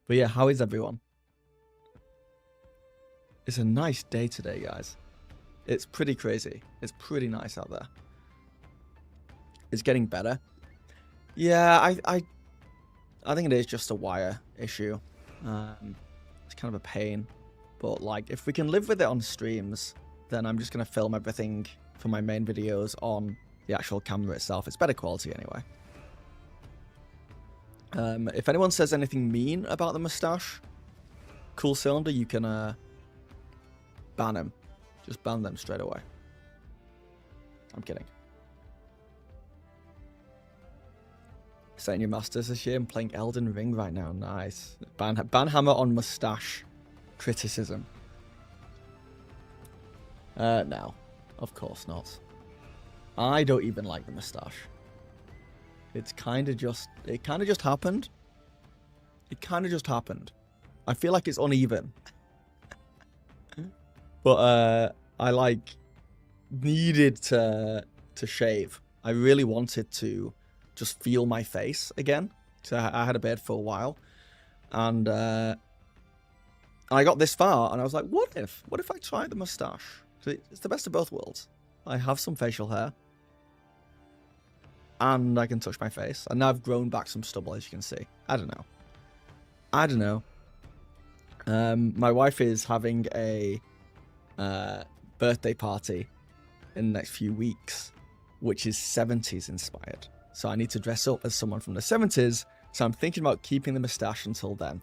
But yeah, how is everyone? It's a nice day today, guys. It's pretty crazy. It's pretty nice out there. It's getting better. Yeah, I think it is just a wire issue. It's kind of a pain. But like, if we can live with it on streams, then I'm just going to film everything for my main videos on the actual camera itself. It's better quality anyway. If anyone says anything mean about the mustache, Cool Cylinder, you can ban him. Just ban them straight away. I'm kidding. Setting your masters this year and playing Elden Ring right now. Nice. Ban hammer on mustache criticism. No. Of course not. I don't even like the mustache. It kind of just happened. It kind of just happened. I feel like it's uneven. But I like needed to shave. I really wanted to just feel my face again. So I had a beard for a while, and I got this far, and I was like, what if I tried the mustache? It's the best of both worlds. I have some facial hair, and I can touch my face, and now I've grown back some stubble, as you can see. I don't know. My wife is having a birthday party in the next few weeks, which is 70s inspired. So I need to dress up as someone from the 70s. So I'm thinking about keeping the mustache until then.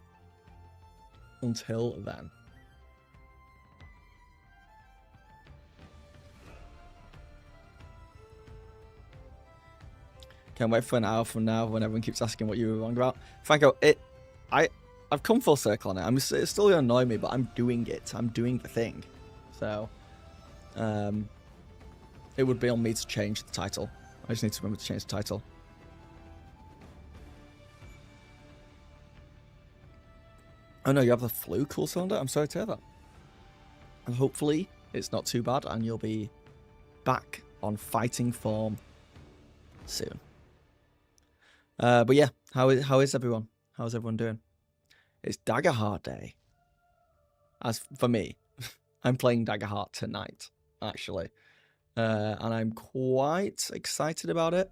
Can't wait for an hour from now when everyone keeps asking what you were wrong about. Franco, I've come full circle on it. It's still gonna annoy me, but I'm doing it. I'm doing the thing. So, it would be on me to change the title. I just need to remember to change the title. Oh no, you have the flu, Cool Cylinder? I'm sorry to hear that. And hopefully it's not too bad and you'll be back on fighting form soon. But yeah, how is everyone? How's everyone doing? It's Daggerheart Day. As for me, I'm playing Daggerheart tonight, actually. And I'm quite excited about it.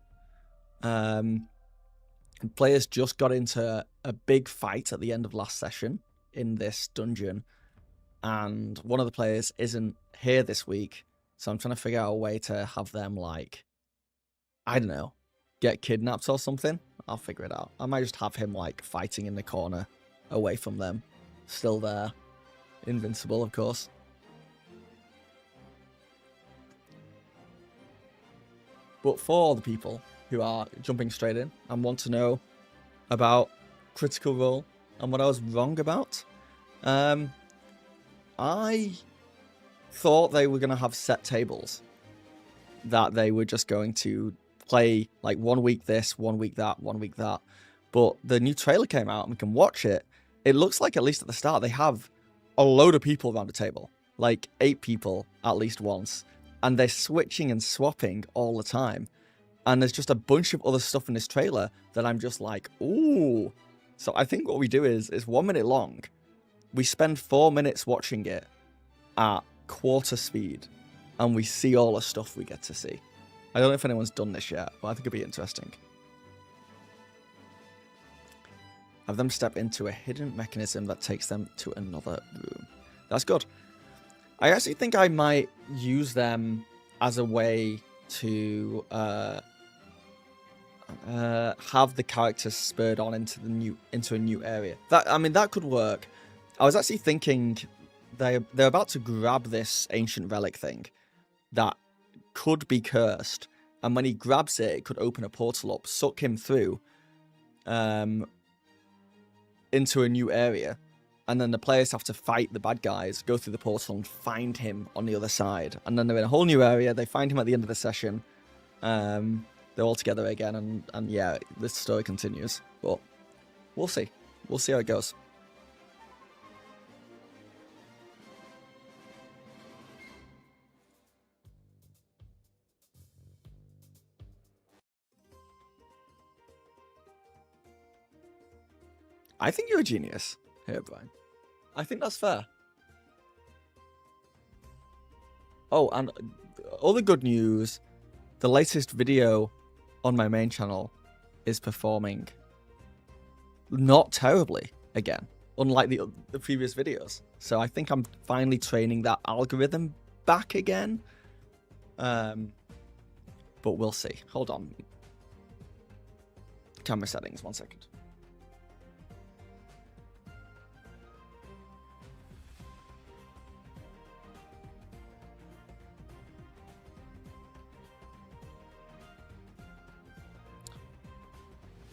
Players just got into a big fight at the end of last session in this dungeon. And one of the players isn't here this week. So I'm trying to figure out a way to have them, like, I don't know, get kidnapped or something. I'll figure it out. I might just have him, like, fighting in the corner away from them. Still there. Invincible, of course. But for all the people who are jumping straight in and want to know about Critical Role and what I was wrong about, I thought they were going to have set tables. That they were just going to play like 1 week this, 1 week that, 1 week that. But the new trailer came out and we can watch it. It looks like, at least at the start, they have a load of people around the table. Like 8 people at least once. And they're switching and swapping all the time. And there's just a bunch of other stuff in this trailer that I'm just like, ooh. So I think what we do is 1 minute long. We spend 4 minutes watching it at quarter speed. And we see all the stuff we get to see. I don't know if anyone's done this yet, but I think it'd be interesting. Have them step into a hidden mechanism that takes them to another room. That's good. I actually think I might use them as a way to have the characters spurred on into a new area. That could work. I was actually thinking they're about to grab this ancient relic thing that could be cursed, and when he grabs it, it could open a portal up, suck him through into a new area. And then the players have to fight the bad guys, go through the portal and find him on the other side. And then they're in a whole new area. They find him at the end of the session. They're all together again. And yeah, this story continues. But we'll see. We'll see how it goes. I think you're a genius here, Brian. I think that's fair. Oh, and other good news, the latest video on my main channel is performing not terribly again, unlike the previous videos. So I think I'm finally training that algorithm back again. But we'll see. Hold on. Camera settings, 1 second.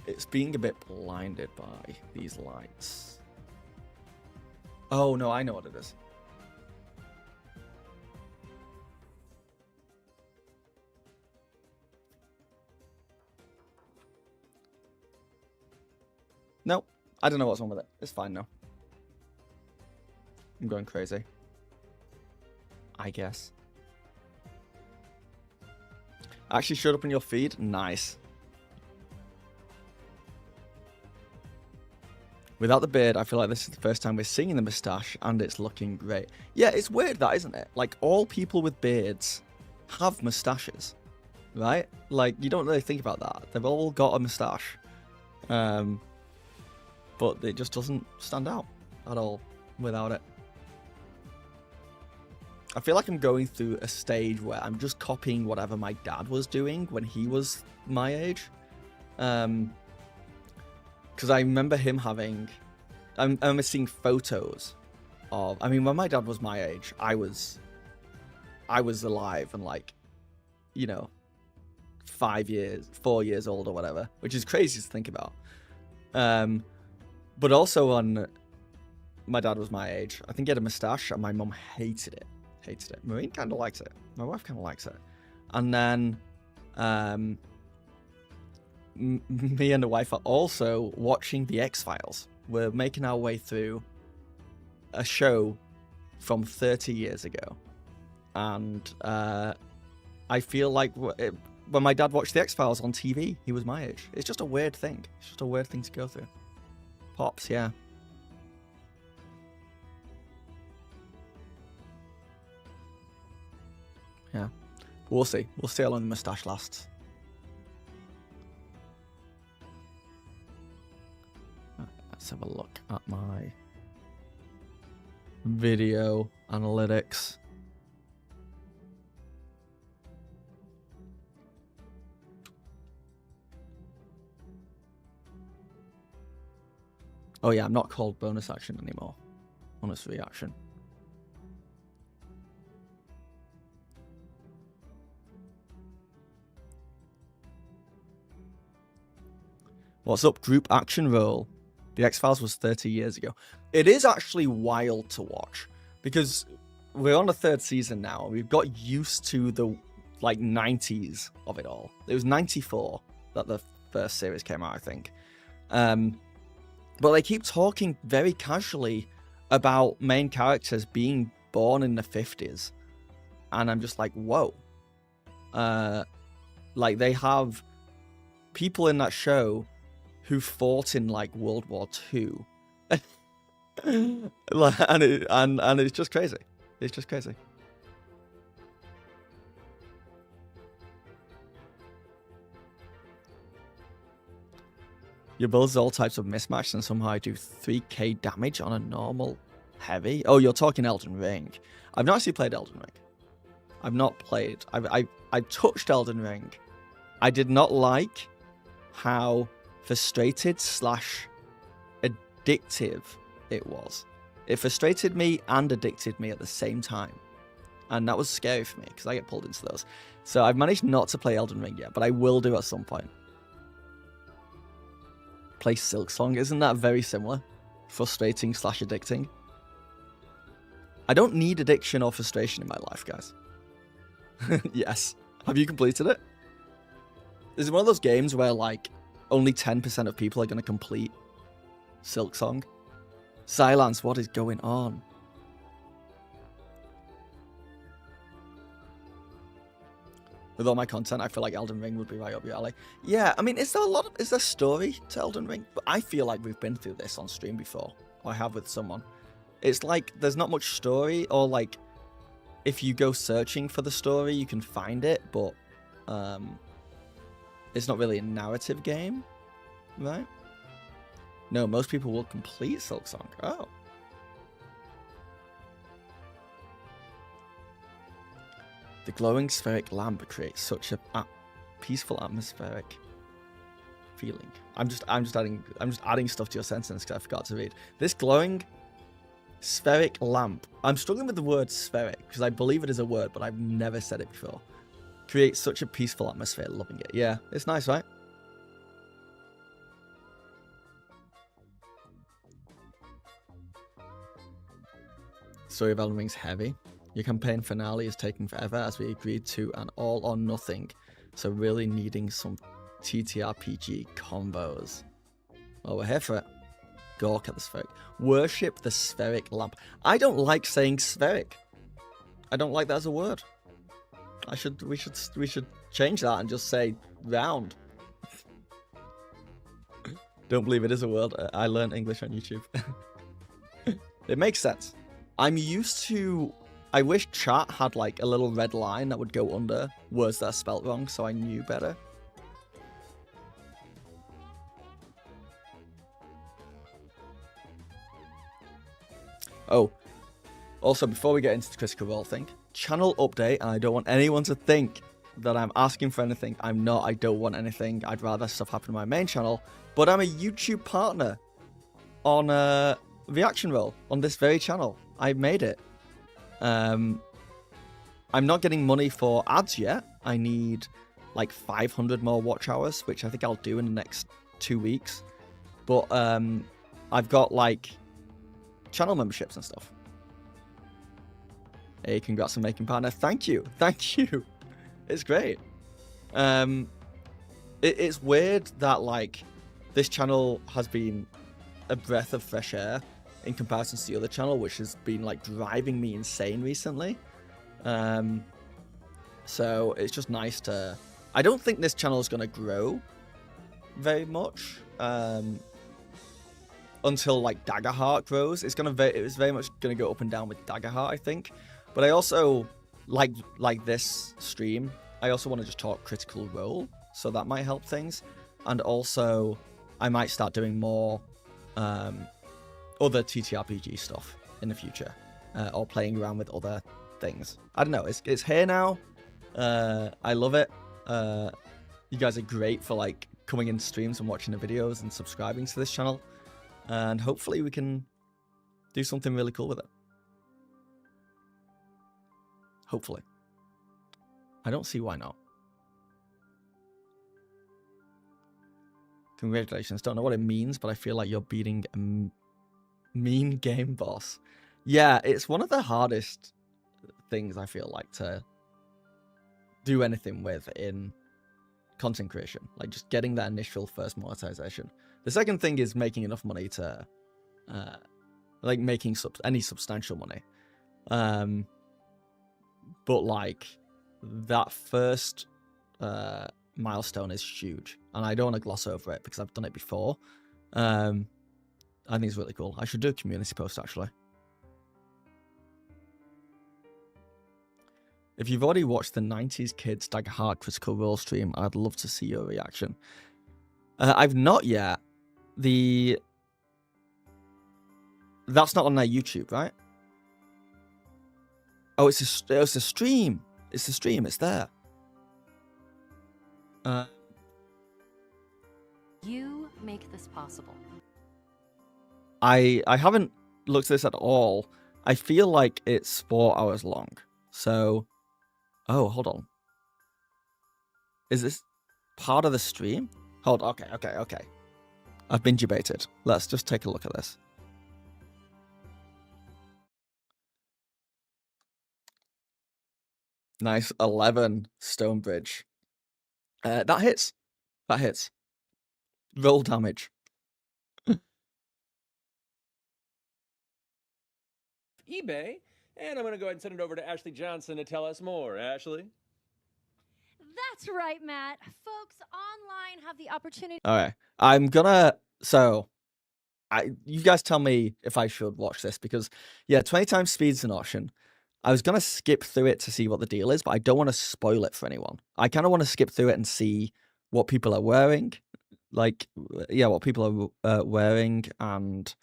It's being a bit blinded by these lights. Oh, no, I know what it is. No, I don't know what's wrong with it. It's fine now. I'm going crazy. I guess. Actually showed up in your feed? Nice. Without the beard, I feel like this is the first time we're seeing the moustache, and it's looking great. Yeah, it's weird that, isn't it? Like, all people with beards have moustaches, right? Like, you don't really think about that. They've all got a moustache. But it just doesn't stand out at all without it. I feel like I'm going through a stage where I'm just copying whatever my dad was doing when he was my age. Because I remember him having... I remember seeing photos of... I mean, when my dad was my age, I was alive and, like, you know, 4 years old or whatever, which is crazy to think about. But also when my dad was my age, I think he had a moustache and my mum hated it. Marine kind of likes it. My wife kind of likes it. And then... me and the wife are also watching The X-Files. We're making our way through a show from 30 years ago. And I feel like when my dad watched The X-Files on TV, he was my age. It's just a weird thing. It's just a weird thing to go through. Pops, yeah. Yeah. We'll see. We'll see how long the moustache lasts. Let's have a look at my video analytics. Oh yeah, I'm not called bonus action anymore. Bonus reaction. What's up, group action role? The X-Files was 30 years ago. It is actually wild to watch because we're on the 3rd season now. We've got used to the like 90s of it all. It was 94 that the first series came out, I think. But they keep talking very casually about main characters being born in the 50s. And I'm just like, whoa. Like they have people in that show who fought in like World War II, and it's just crazy. It's just crazy. Your builds all types of mismatched and somehow I do 3k damage on a normal heavy. Oh, you're talking Elden Ring. I've not actually played Elden Ring. I've not played. I touched Elden Ring. I did not like how frustrated / addictive it was. It frustrated me and addicted me at the same time. And that was scary for me because I get pulled into those. So I've managed not to play Elden Ring yet, but I will do at some point. Play Silksong, isn't that very similar? Frustrating / addicting. I don't need addiction or frustration in my life, guys. Yes. Have you completed it? Is it one of those games where like only 10% of people are going to complete Silksong? Silence, what is going on? With all my content, I feel like Elden Ring would be right up your alley. Yeah, I mean, is there story to Elden Ring? But I feel like we've been through this on stream before. Or I have with someone. It's like there's not much story, or like if you go searching for the story, you can find it, but it's not really a narrative game, right? No, most people will complete Silksong. Oh. The glowing spheric lamp creates such a peaceful atmospheric feeling. I'm just adding stuff to your sentence because I forgot to read. This glowing spheric lamp. I'm struggling with the word spheric because I believe it is a word, but I've never said it before. Creates such a peaceful atmosphere. Loving it. Yeah, it's nice, right? Story of Elden Ring's heavy. Your campaign finale is taking forever as we agreed to an all or nothing, so really needing some TTRPG combos. Well, we're here for it. Gawk at the spheric. Worship the spheric lamp. I don't like saying spheric. I don't like that as a word. We should change that and just say round. Don't believe it is a word. I learned English on YouTube. It makes sense. I'm used to... I wish chat had like a little red line that would go under words that are spelt wrong so I knew better. Oh, also before we get into the critical role thing, channel update, and I don't want anyone to think that I'm asking for anything. I'm not. I don't want anything. I'd rather stuff happen on my main channel, but I'm a YouTube partner on Reaction Roll on this very channel. I made it. I'm not getting money for ads yet. I need like 500 more watch hours, which I think I'll do in the next 2 weeks. But I've got like channel memberships and stuff. Hey, congrats on making partner. Thank you. Thank you. It's great. It's weird that like this channel has been a breath of fresh air in comparison to the other channel, which has been like driving me insane recently. So it's just nice to... I don't think this channel is going to grow very much until like Daggerheart grows. It's very much going to go up and down with Daggerheart, I think. But I also like this stream. I also want to just talk Critical Role, so that might help things. And also, I might start doing more other TTRPG stuff in the future, or playing around with other things. I don't know. It's here now. I love it. You guys are great for like coming in streams and watching the videos and subscribing to this channel, and hopefully we can do something really cool with it. Hopefully. I don't see why not. Congratulations. Don't know what it means, but I feel like you're beating a mean game boss. Yeah, it's one of the hardest things I feel like to do anything with in content creation. Like just getting that initial first monetization. The second thing is making enough money to like making any substantial money. But like that first milestone is huge, and I don't want to gloss over it because I've done it before. I think it's really cool. I should do a community post actually. If you've already watched the 90s Kids Daggerheart Critical Role stream, I'd love to see your reaction. I've not yet. That's not on their YouTube, right? Oh, it's a stream. It's a stream. It's there. You make this possible. I haven't looked at this at all. I feel like it's 4 hours long. So, oh, hold on. Is this part of the stream? Hold. Okay. I've been debated. Let's just take a look at this. Nice 11 Stonebridge. That hits. That hits. Roll damage. eBay, and I'm going to go ahead and send it over to Ashley Johnson to tell us more. Ashley? That's right, Matt. Folks online have the opportunity. All right. I'm gonna. So, you guys tell me if I should watch this because, yeah, 20 times speed's an option. I was gonna skip through it to see what the deal is, but I don't want to spoil it for anyone. I kind of want to skip through it and see what people are wearing, like, yeah, what people are wearing and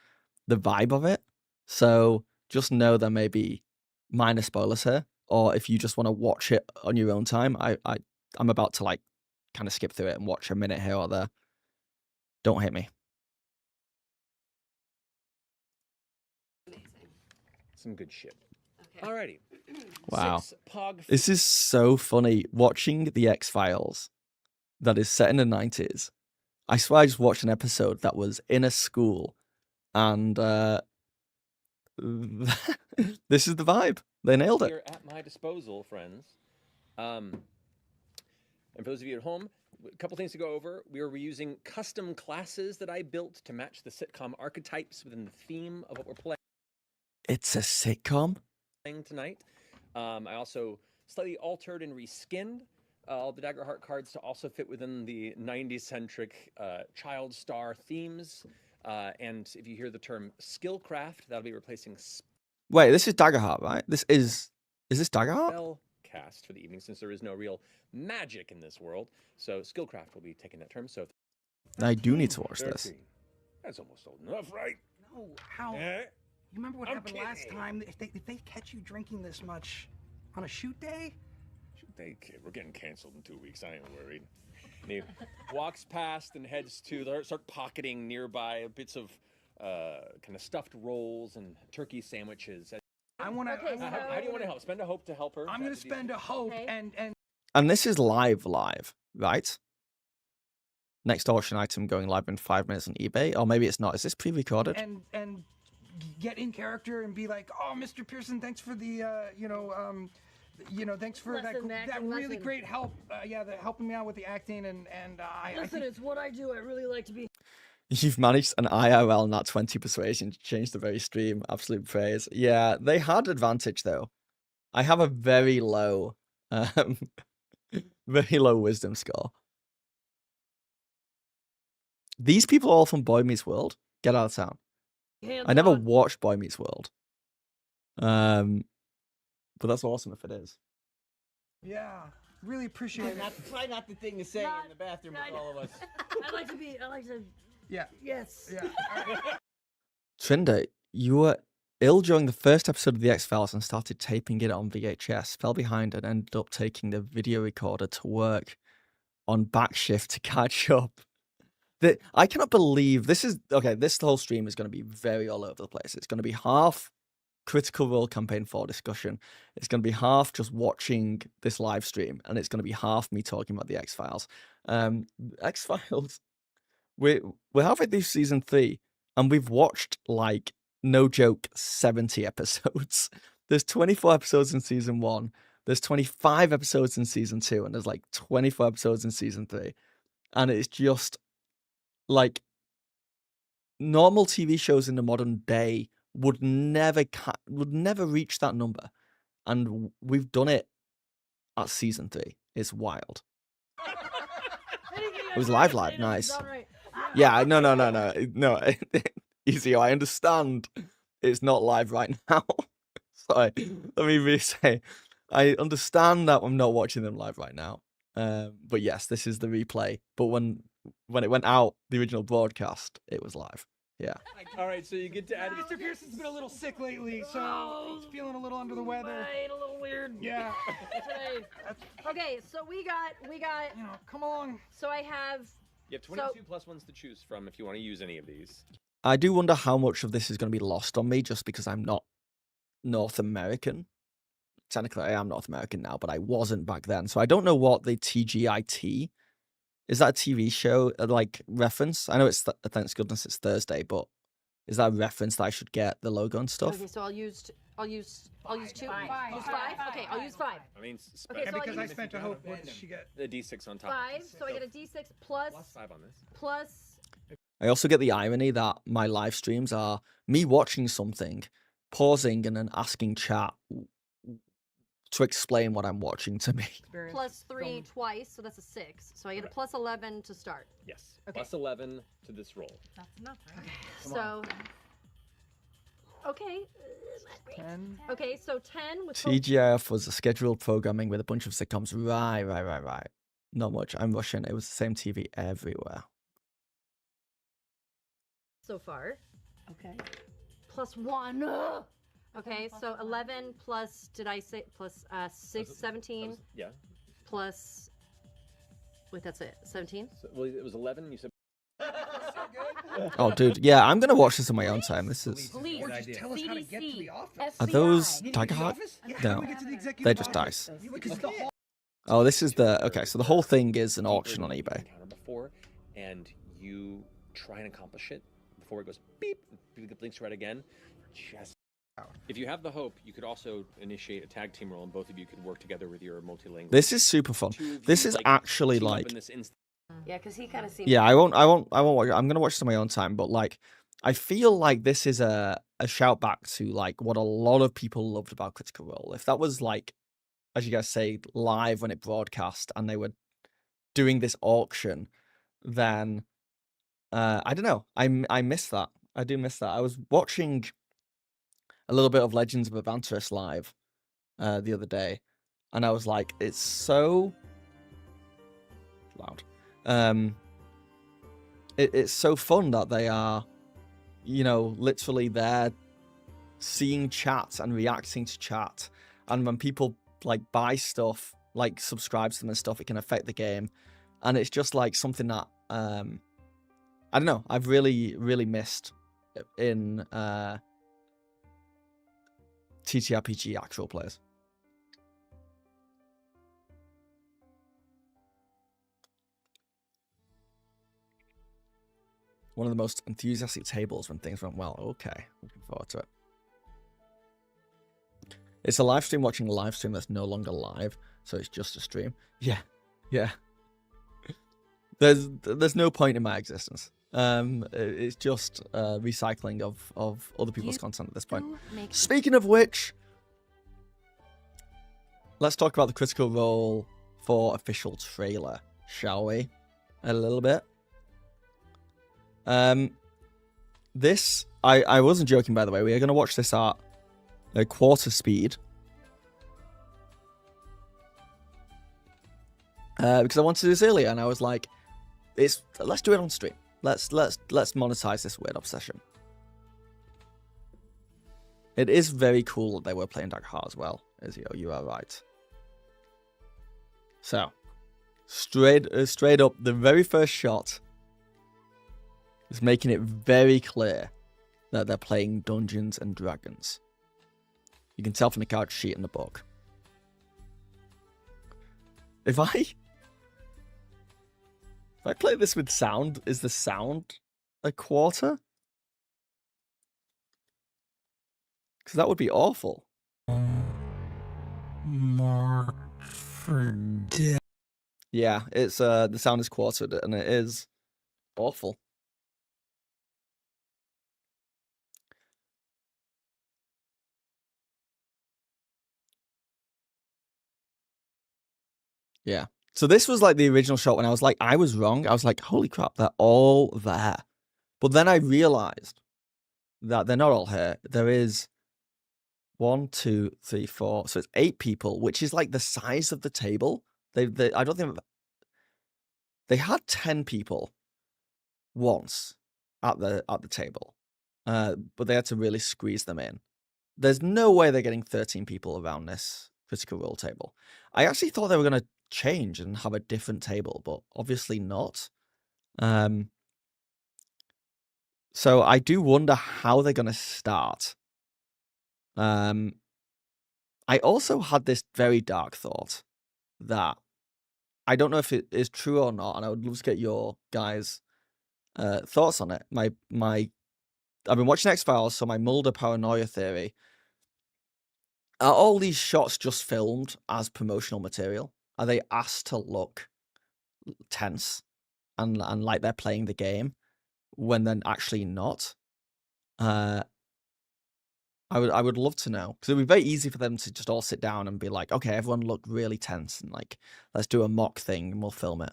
the vibe of it. So just know there may be minor spoilers here, or if you just want to watch it on your own time, I'm about to like kind of skip through it and watch a minute here or there. Don't hit me. Some good shit. Alrighty. Wow. 6 Pog. This is so funny watching the X-Files that is set in the 90s. I swear I just watched an episode that was in a school and this is the vibe. They nailed it. Here at my disposal, friends. And for those of you at home, a couple things to go over. We are reusing custom classes that I built to match the sitcom archetypes within the theme of what we're playing It's a sitcom? tonight. I also slightly altered and reskinned all the Daggerheart cards to also fit within the 90s-centric child star themes. And if you hear the term skillcraft, that'll be replacing Wait, this is Daggerheart, right? Is this Daggerheart? spell cast for the evening, since there is no real magic in this world. So skillcraft will be taking that term. So I do need to watch this. 13. That's almost old enough, right? No, how? Eh? You remember what I'm happened last kidding. time? If they catch you drinking this much on a shoot day? Hey kid, we're getting canceled in 2 weeks. I ain't worried. And he walks past and heads to start pocketing nearby bits of kind of stuffed rolls and turkey sandwiches. I want to. Okay, How do you want to help? Spend a hope to help her. I'm going to spend a hope Okay. and And this is live, right? Next auction item going live in 5 minutes on eBay. Or maybe it's not. Is this pre-recorded? and get in character and be like, oh, Mr. Pearson, thanks for the thanks for Lesson, that acting really lesson. great help. Helping me out with the acting and I Listen, think it's what I do. I really like to be. You've managed an IRL nat 20 persuasion to change the very stream. Absolute praise. Yeah, they had advantage though. I have a very low wisdom score. These people are all from Boy Meets World. Get out of town. Hands I never on. watched Boy Meets World. But that's awesome if it is. yeah, really appreciate it. Try not the thing to say Not- in the bathroom I- with all of us. I like to be. I like to. Yeah, Yes. yeah. All right. Trinder, you were ill during the first episode of The X-Files and started taping it on VHS, fell behind and ended up taking the video recorder to work on back shift to catch up. I cannot believe this is... Okay, this whole stream is going to be very all over the place. It's going to be half Critical Role Campaign 4 discussion. It's going to be half just watching this live stream, and it's going to be half me talking about The X-Files. X-Files... We're halfway through season 3, and we've watched, like, no joke, 70 episodes. There's 24 episodes in season 1. There's 25 episodes in season 2, and there's, like, 24 episodes in season 3. And it's just, like, normal TV shows in the modern day would never reach that number. And we've done it at season 3. It's wild. It was live, nice. Yeah, no. Easy, I understand it's not live right now. Sorry, let me re-say. I understand that I'm not watching them live right now. But yes, this is the replay. But when it went out, the original broadcast, it was live. Yeah. All right, so you get to add. Mr. Pearson's been a little sick lately, so he's feeling a little under the weather. Right, a little weird. Yeah, Today. Okay, so we got. you know, come along. So I have. You have 22 plus ones to choose from if you want to use any of these. I do wonder how much of this is going to be lost on me just because I'm not North American. Technically, I am North American now, but I wasn't back then. So I don't know what the TGIT is. That a TV show like reference? I know it's thanks goodness it's Thursday, but is that a reference that I should get the logo and stuff? Okay, so I'll use 2. Five. Use 5. Okay, I'll use 5. I mean, Okay, And so because I I use- spent a hope, what did she get? the D6 on top. 5. So I get a D6 plus 5 on this. plus. I also get the irony that my live streams are me watching something, pausing, and then asking chat to explain what I'm watching to me. Experience Plus 3 film. twice, so that's a 6. So I get a Correct. plus 11 to start. Yes. Okay. Plus 11 to this roll. That's enough, right? So. Okay. 10. Okay, so 10 with TGIF was a scheduled programming with a bunch of sitcoms. Right. Not much. I'm Russian. It was the same TV everywhere. so far. Okay. Plus 1. Ugh. Okay, so 11 plus, did I say, plus 6, 17, Yeah. plus, wait, that's it, 17? So, well, it was 11. You said. Oh, dude. Yeah, I'm going to watch this on my own time. This is... Police. Or just tell us how to get to the office. Are those FBI. You need to get to the Daggerheart? office? Yeah, No. how do we get to the executive They're just office? dice. Because the hall. Oh, this is the... Okay, so the whole thing is an deeper auction on than you've eBay. encountered before, and you try and accomplish it before it goes beep, and blinks red again. Just if you have the hope, you could also initiate a tag team roll, and both of you could work together with your multilingual. This is super fun. Two of This you, is like, actually team up like... in this instant. Yeah, because he kind of seems. Yeah, I won't watch it. I'm gonna watch this on my own time, but like I feel like this is a shout back to like what a lot of people loved about Critical Role. If that was like, as you guys say, live when it broadcast and they were doing this auction, then I don't know. I miss that. I do miss that. I was watching a little bit of Legends of Avantis live the other day, and I was like, it's so loud. It's so fun that they are, you know, literally there seeing chat and reacting to chat. And when people like buy stuff, like subscribe to them and stuff, it can affect the game. And it's just like something that, I don't know, I've really, really missed in TTRPG actual players. One of the most enthusiastic tables when things went well. Okay, looking forward to it. It's a live stream watching a live stream that's no longer live, so it's just a stream. Yeah. There's no point in my existence. It's just recycling of other people's content at this point. Speaking of which, let's talk about the Critical Role for official trailer, shall we? A little bit. This I wasn't joking, by the way. We are going to watch this at a quarter speed because I wanted to do this earlier, and I was like, let's do it on stream. Let's monetize this weird obsession. It is very cool that they were playing Daggerheart as well, Izio. You are right. So, straight up, the very first shot is making it very clear that they're playing Dungeons and Dragons. You can tell from the character sheet in the book. If I play this with sound, is the sound a quarter? Because that would be awful. Yeah, it's the sound is quartered and it is awful. Yeah. So this was like the original shot when I was like, I was wrong. I was like, holy crap, they're all there. But then I realized that they're not all here. There is 1, 2, 3, 4. So it's 8 people, which is like the size of the table. I don't think they had 10 people once at the table, but they had to really squeeze them in. There's no way they're getting 13 people around this Critical Role table. I actually thought they were going to change and have a different table, but obviously not. So I do wonder how they're going to start. I also had this very dark thought that I don't know if it is true or not, and I would love to get your guys' thoughts on it. I've been watching X-Files, so my Mulder paranoia theory: are all these shots just filmed as promotional material? Are they asked to look tense and like they're playing the game when they're actually not? I would love to know, because it would be very easy for them to just all sit down and be like, okay, everyone look really tense and like, let's do a mock thing and we'll film it.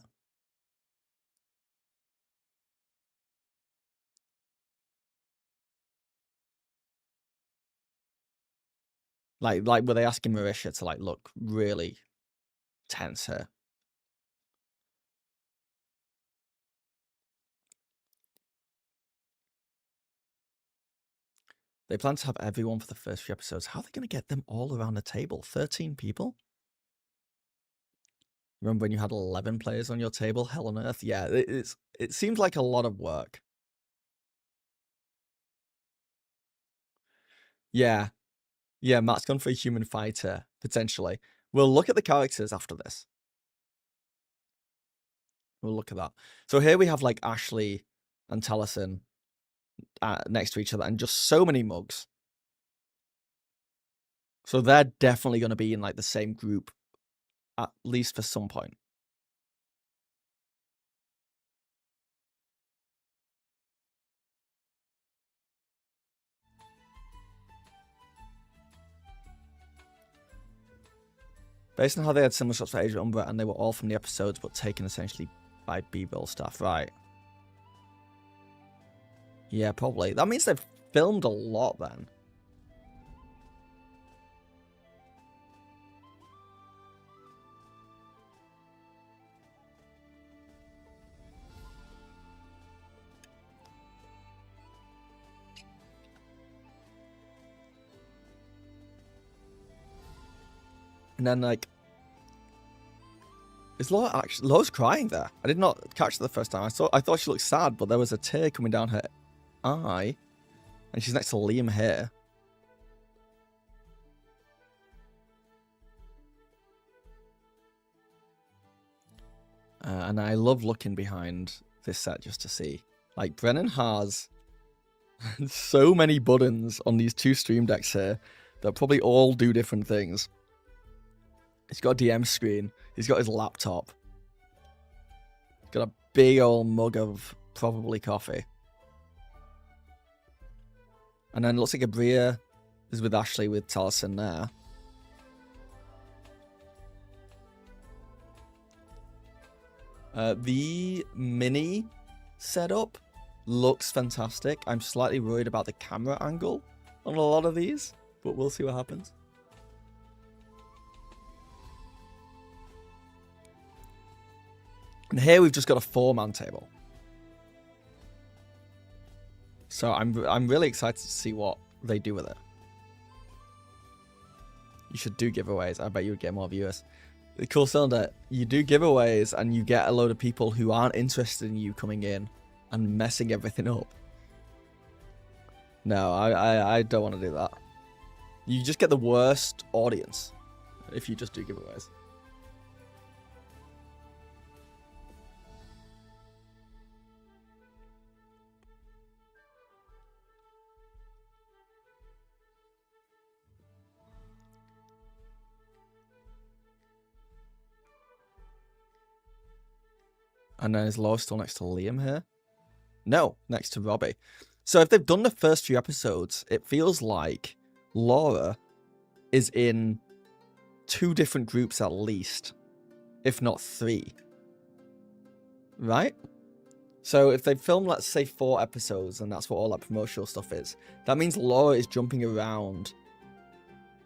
Like were they asking Marisha to like look really tense here? They plan to have everyone for the first few episodes. How are they going to get them all around the table? 13 people? Remember when you had 11 players on your table? Hell on earth. Yeah, it seems like a lot of work. Yeah. Yeah, Matt's gone for a human fighter, potentially. We'll look at the characters after this. We'll look at that. So here we have like Ashley and Taliesin next to each other, and just so many mugs. So they're definitely going to be in like the same group, at least for some point. Based on how they had similar shots for Agent Umbra, and they were all from the episodes, but taken essentially by B-roll staff, right? Yeah, probably. That means they've filmed a lot then. And then, like, is Laura actually... Laura's crying there. I did not catch it the first time. I thought she looked sad, but there was a tear coming down her eye. And she's next to Liam here. And I love looking behind this set just to see. Like, Brennan has so many buttons on these two stream decks here that probably all do different things. He's got a DM screen. He's got his laptop. He's got a big old mug of probably coffee. And then it looks like Abria is with Ashley with Taliesin there. The mini setup looks fantastic. I'm slightly worried about the camera angle on a lot of these, but we'll see what happens. And here we've just got a 4-man table. So I'm really excited to see what they do with it. You should do giveaways. I bet you would get more viewers. The Cool Cylinder, you do giveaways and you get a load of people who aren't interested in you coming in and messing everything up. No, I don't want to do that. You just get the worst audience if you just do giveaways. And then is Laura still next to Liam here? No, next to Robbie. So if they've done the first few episodes, it feels like Laura is in 2 different groups at least, if not 3. Right? So if they film, let's say, 4 episodes, and that's what all that promotional stuff is, that means Laura is jumping around.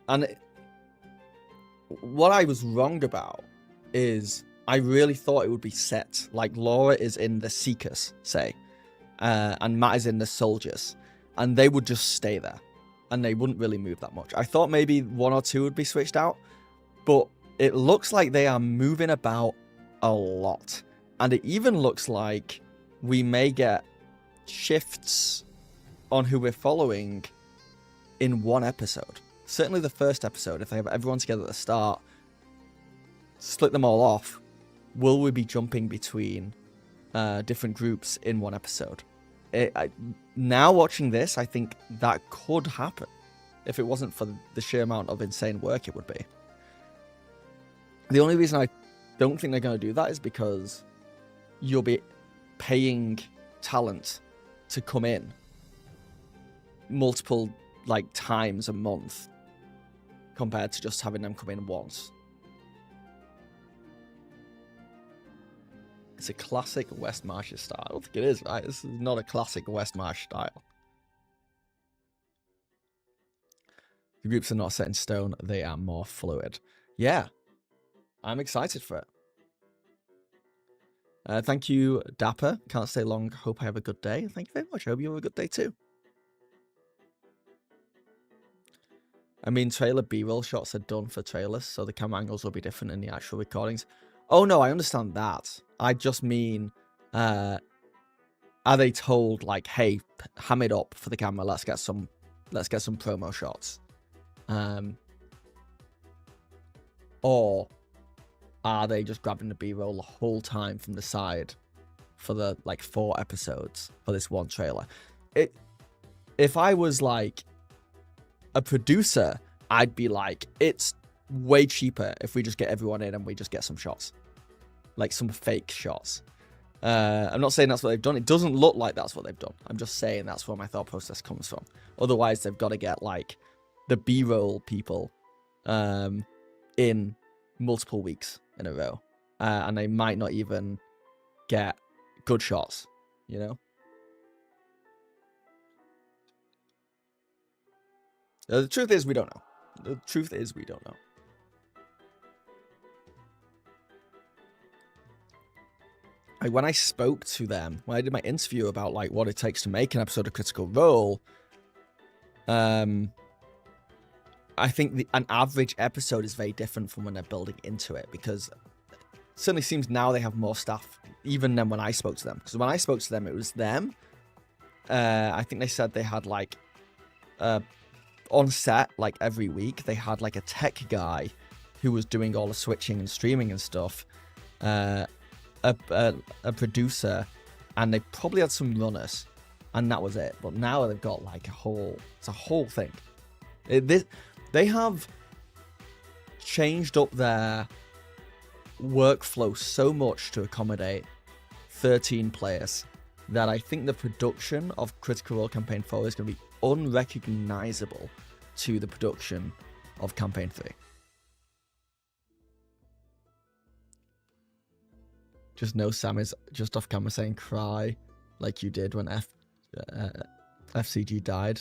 And what I was wrong about is I really thought it would be set. Like, Laura is in the Seekers, say, and Matt is in the Soldiers, and they would just stay there, and they wouldn't really move that much. I thought maybe 1 or 2 would be switched out, but it looks like they are moving about a lot, and it even looks like we may get shifts on who we're following in 1 episode. Certainly the first episode, if they have everyone together at the start, split them all off, will we be jumping between different groups in 1 episode? Now watching this, I think that could happen if it wasn't for the sheer amount of insane work it would be. The only reason I don't think they're going to do that is because you'll be paying talent to come in multiple like times a month compared to just having them come in once. It's a classic West Marches style. I don't think it is, right? This is not a classic West March style. The groups are not set in stone. They are more fluid. Yeah. I'm excited for it. Thank you, Dapper. Can't stay long. Hope I have a good day. Thank you very much. Hope you have a good day too. I mean, trailer B-roll shots are done for trailers, so the camera angles will be different in the actual recordings. Oh no, I understand that. I just mean, are they told like, hey, ham it up for the camera? Let's get some promo shots. Or are they just grabbing the B-roll the whole time from the side for the like 4 episodes for this one trailer? If I was like a producer, I'd be like, it's way cheaper if we just get everyone in and we just get some shots, like some fake shots. I'm not saying that's what they've done. It doesn't look like that's what they've done. I'm just saying that's where my thought process comes from. Otherwise, they've got to get like the B-roll people in multiple weeks in a row, and they might not even get good shots, you know. The truth is we don't know. The truth is we don't know. Like when I spoke to them, when I did my interview about like what it takes to make an episode of Critical Role, I think an average episode is very different from when they're building into it, because it certainly seems now they have more staff even than when I spoke to them. Because when I spoke to them, it was them. I think they said they had like on set, like every week, they had like a tech guy who was doing all the switching and streaming and stuff, a producer, and they probably had some runners, and that was it. But now they've got like it's a whole thing. They have changed up their workflow so much to accommodate 13 players that I think the production of Critical Role Campaign 4 is going to be unrecognizable to the production of Campaign 3. Just know Sam is just off camera saying cry like you did when FCG died.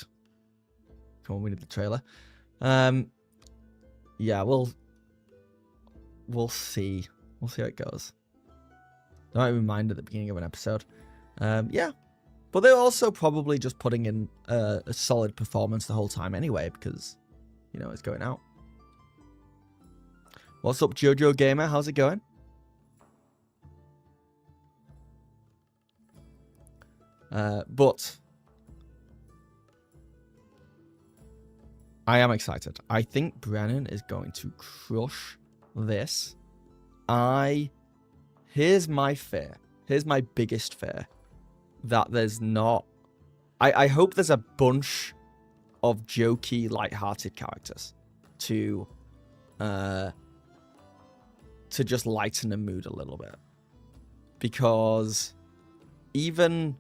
Come on, we need the trailer. Yeah, we'll see. We'll see how it goes. They might remind at the beginning of an episode. Yeah. But they're also probably just putting in a solid performance the whole time anyway, because, you know, it's going out. What's up, Jojo Gamer? How's it going? But I am excited. I think Brennan is going to crush this. Here's my fear. Here's my biggest fear. That there's not... I hope there's a bunch of jokey, light-hearted characters to just lighten the mood a little bit. Because even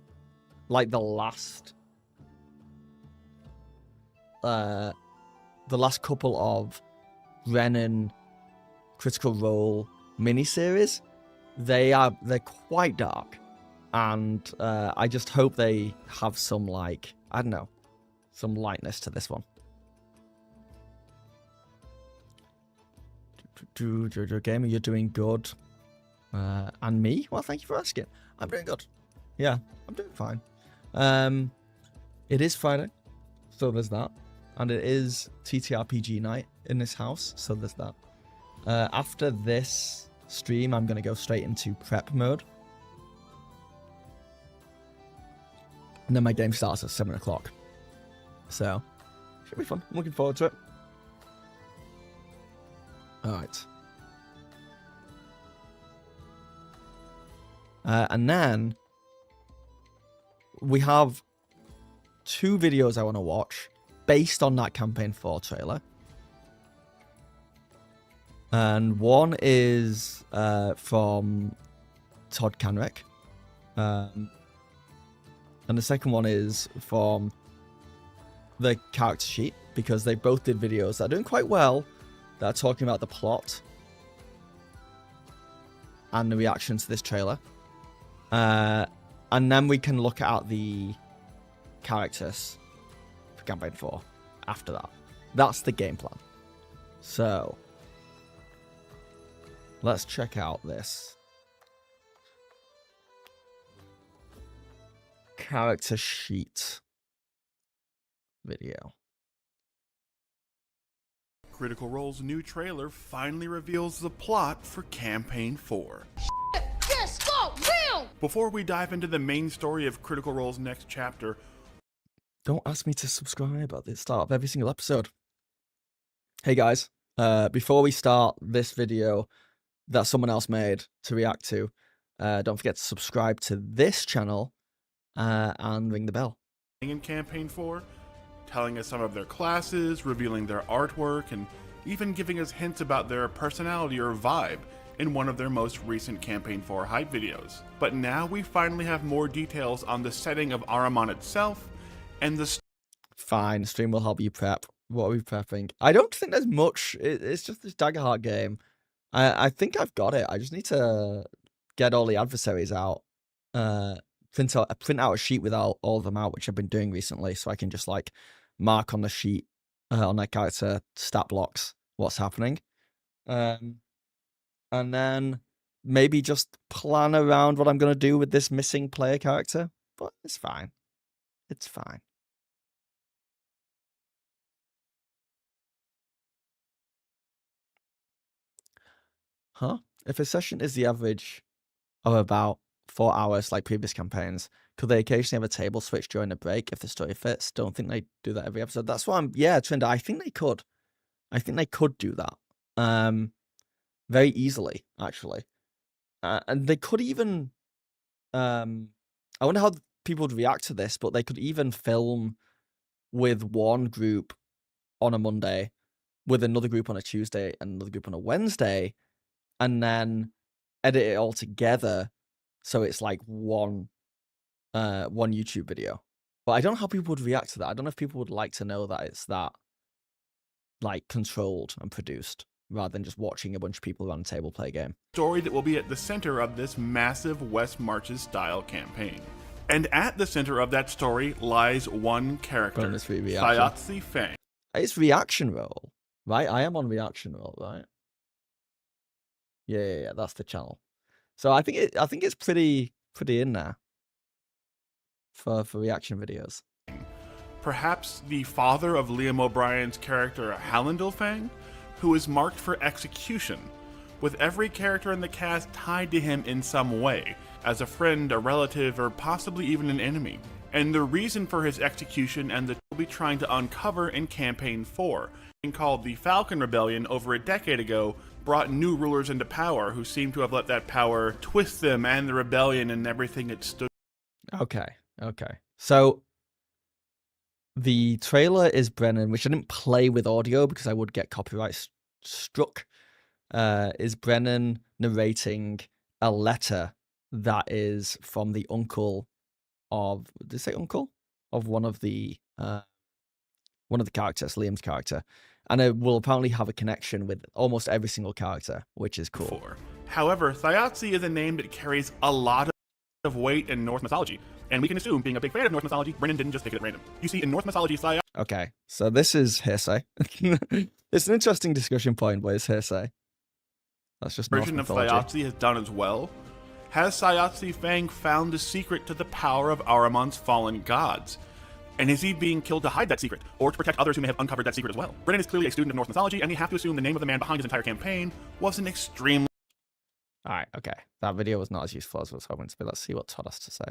like the last couple of Brennan Critical Role miniseries, they're quite dark. And I just hope they have some, like, I don't know, some lightness to this one. Jojo Gamer, you're doing good. And me? Well, thank you for asking. I'm doing good. Yeah, I'm doing fine. It is Friday, so there's that. And it is TTRPG night in this house, so there's that. After this stream, I'm going to go straight into prep mode. And then my game starts at 7 o'clock. So, should be fun. I'm looking forward to it. Alright. And then we have 2 videos I want to watch based on that Campaign 4 trailer. And one is from Todd Canrick. And the second one is from the character sheet because they both did videos that are doing quite well. That are talking about the plot and the reaction to this trailer. And then we can look at the characters for campaign 4 after that. That's the game plan. So let's check out this character sheet video. Critical Role's new trailer finally reveals the plot for Campaign 4. Just go real! Before we dive into the main story of Critical Role's next chapter, Don't ask me to subscribe at the start of every single episode. Hey guys, before we start this video that someone else made to react to, don't forget to subscribe to this channel and ring the bell. in Campaign 4, telling us some of their classes, revealing their artwork, and even giving us hints about their personality or vibe in one of their most recent Campaign 4 hype videos. But now we finally have more details on the setting of Ahriman itself, and the Fine, stream will help you prep. What are we prepping? I don't think there's much. It's just this Daggerheart game. I think I've got it. I just need to get all the adversaries out. Print out a sheet with all of them out, which I've been doing recently, so I can just like mark on the sheet on that character stat blocks what's happening. And then maybe just plan around what I'm going to do with this missing player character. But it's fine. It's fine. Huh? If a session is the average of about 4 hours like previous campaigns, could they occasionally have a table switch during the break if the story fits? Don't think they do that every episode. That's why yeah, Trinda, I think they could. I think they could do that. Very easily, actually. And they could even I wonder how people would react to this, but they could even film with one group on a Monday, with another group on a Tuesday, and another group on a Wednesday, and then edit it all together so it's like one YouTube video. But I don't know how people would react to that. I don't know if people would like to know that it's that like controlled and produced rather than just watching a bunch of people around a table play a game. story that will be at the center of this massive West Marches style campaign. And at the center of that story lies one character, Bonus free reaction. Thayatsi Fang. It's reaction roll, right? I am on reaction roll, right? Yeah, that's the channel. So I think it's pretty in there for reaction videos. Perhaps the father of Liam O'Brien's character Hallandil Fang, who is marked for execution, with every character in the cast tied to him in some way, as a friend, a relative, or possibly even an enemy. And the reason for his execution and the we'll be trying to uncover in Campaign 4, and called the Falcon Rebellion over a decade ago, brought new rulers into power who seem to have let that power twist them and the rebellion and everything it stood. Okay. So the trailer is Brennan, which I didn't play with audio because I would get copyright struck. Is Brennan narrating a letter that is from the uncle of, did I say uncle? Of one of the characters, Liam's character. And it will apparently have a connection with almost every single character, which is cool. For. However, Thayatsi is a name that carries a lot of weight in Norse mythology, and we can assume, being a big fan of Norse mythology, Brennan didn't just take it at random. You see, in Norse mythology, Thayatsi Okay, so this is hearsay. It's an interesting discussion point, but it's hearsay. That's just Norse version of mythology. Thayatsi has done as well. Has Thayatsi Fang found the secret to the power of Ahriman's fallen gods? And is he being killed to hide that secret, or to protect others who may have uncovered that secret as well? Brennan is clearly a student of Norse mythology, and we have to assume the name of the man behind his entire campaign was an extremely... Alright, okay. That video was not as useful as I was hoping to be. Let's see what Todd has to say.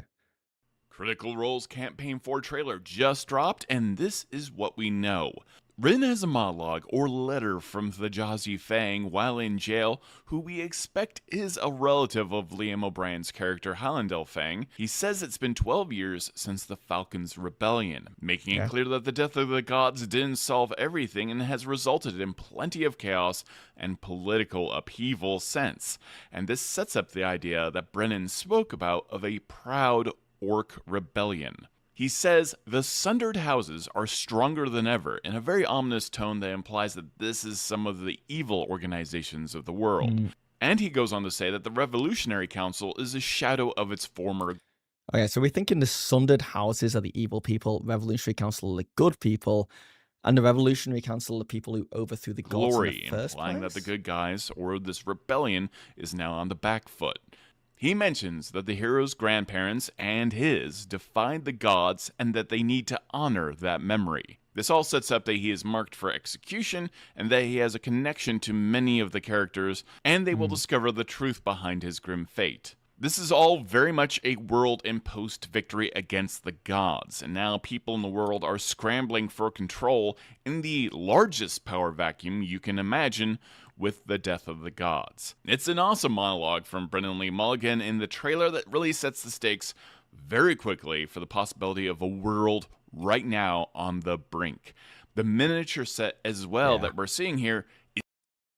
Critical Role's Campaign 4 trailer just dropped, and this is what we know. Written as a monologue or letter from Thayatsi Fang while in jail, who we expect is a relative of Liam O'Brien's character Hallandil Fang, he says it's been 12 years since the Falcon's Rebellion, making it clear that the death of the gods didn't solve everything and has resulted in plenty of chaos and political upheaval since. And this sets up the idea that Brennan spoke about of a proud orc rebellion. He says the sundered houses are stronger than ever in a very ominous tone that implies that this is some of the evil organizations of the world. And he goes on to say that the Revolutionary Council is a shadow of its former. Okay, so we're thinking the sundered houses are the evil people, Revolutionary Council are the good people, and the Revolutionary Council are the people who overthrew the gods glory, in the first implying place? that the good guys or this rebellion is now on the back foot. He mentions that the hero's grandparents and his defied the gods and that they need to honor that memory. This all sets up that he is marked for execution and that he has a connection to many of the characters, and they will discover the truth behind his grim fate. This is all very much a world in post-victory against the gods, and now people in the world are scrambling for control in the largest power vacuum you can imagine with the death of the gods. It's an awesome monologue from Brendan Lee Mulligan in the trailer that really sets the stakes very quickly for the possibility of a world right now on the brink. The miniature set as well that we're seeing here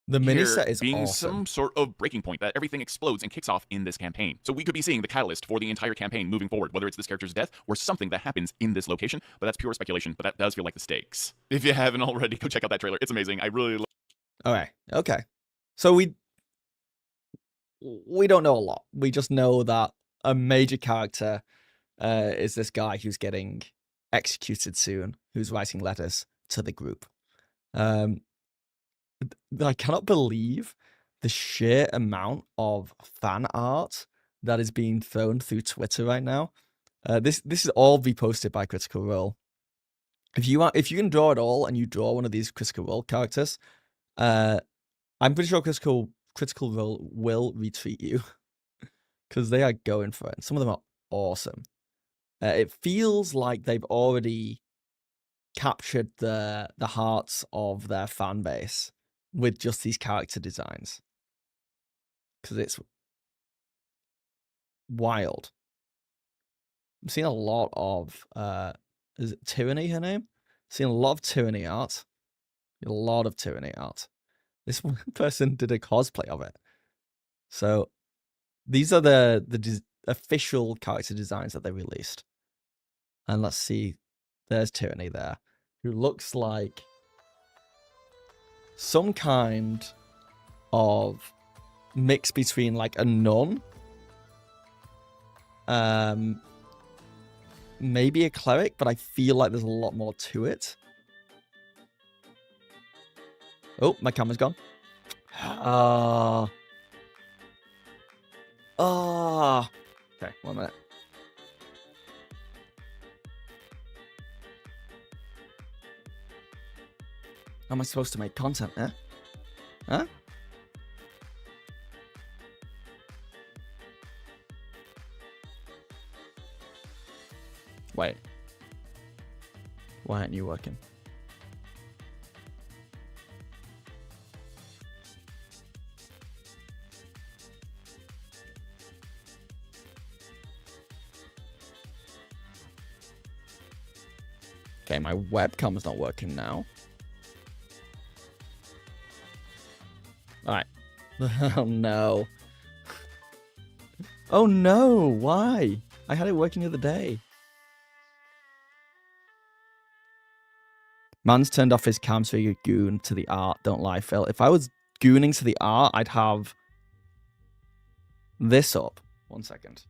The mini set is being awesome. some sort of breaking point that everything explodes and kicks off in this campaign. So we could be seeing the catalyst for the entire campaign moving forward, whether it's this character's death or something that happens in this location, but that's pure speculation, but that does feel like the stakes. If you haven't already, go check out that trailer. It's amazing. I really love. Alright, okay. So we don't know a lot. We just know that a major character is this guy who's getting executed soon, who's writing letters to the group. I cannot believe the sheer amount of fan art that is being thrown through Twitter right now. This is all reposted by Critical Role. If you can draw it all and you draw one of these Critical Role characters, I'm pretty sure Critical Role will retweet you because they are going for it. Some of them are awesome. It feels like they've already captured the hearts of their fan base with just these character designs, because it's wild. I'm seeing a lot of is it Tyranny her name? Seeing a lot of Tyranny art. A lot of Tyranny art. This one person did a cosplay of it. So these are the official character designs that they released. And let's see, there's Tyranny there, who looks like some kind of mix between like a nun, maybe a cleric, but I feel like there's a lot more to it. Oh, my camera's gone. Okay, 1 minute. How am I supposed to make content, eh? Huh? Wait. Why aren't you working? Okay, my webcam's not working now. Alright. Oh no. Oh no, why? I had it working the other day. Man's turned off his cam so you goon to the art. Don't lie, Phil. If I was gooning to the art, I'd have this up. 1 second.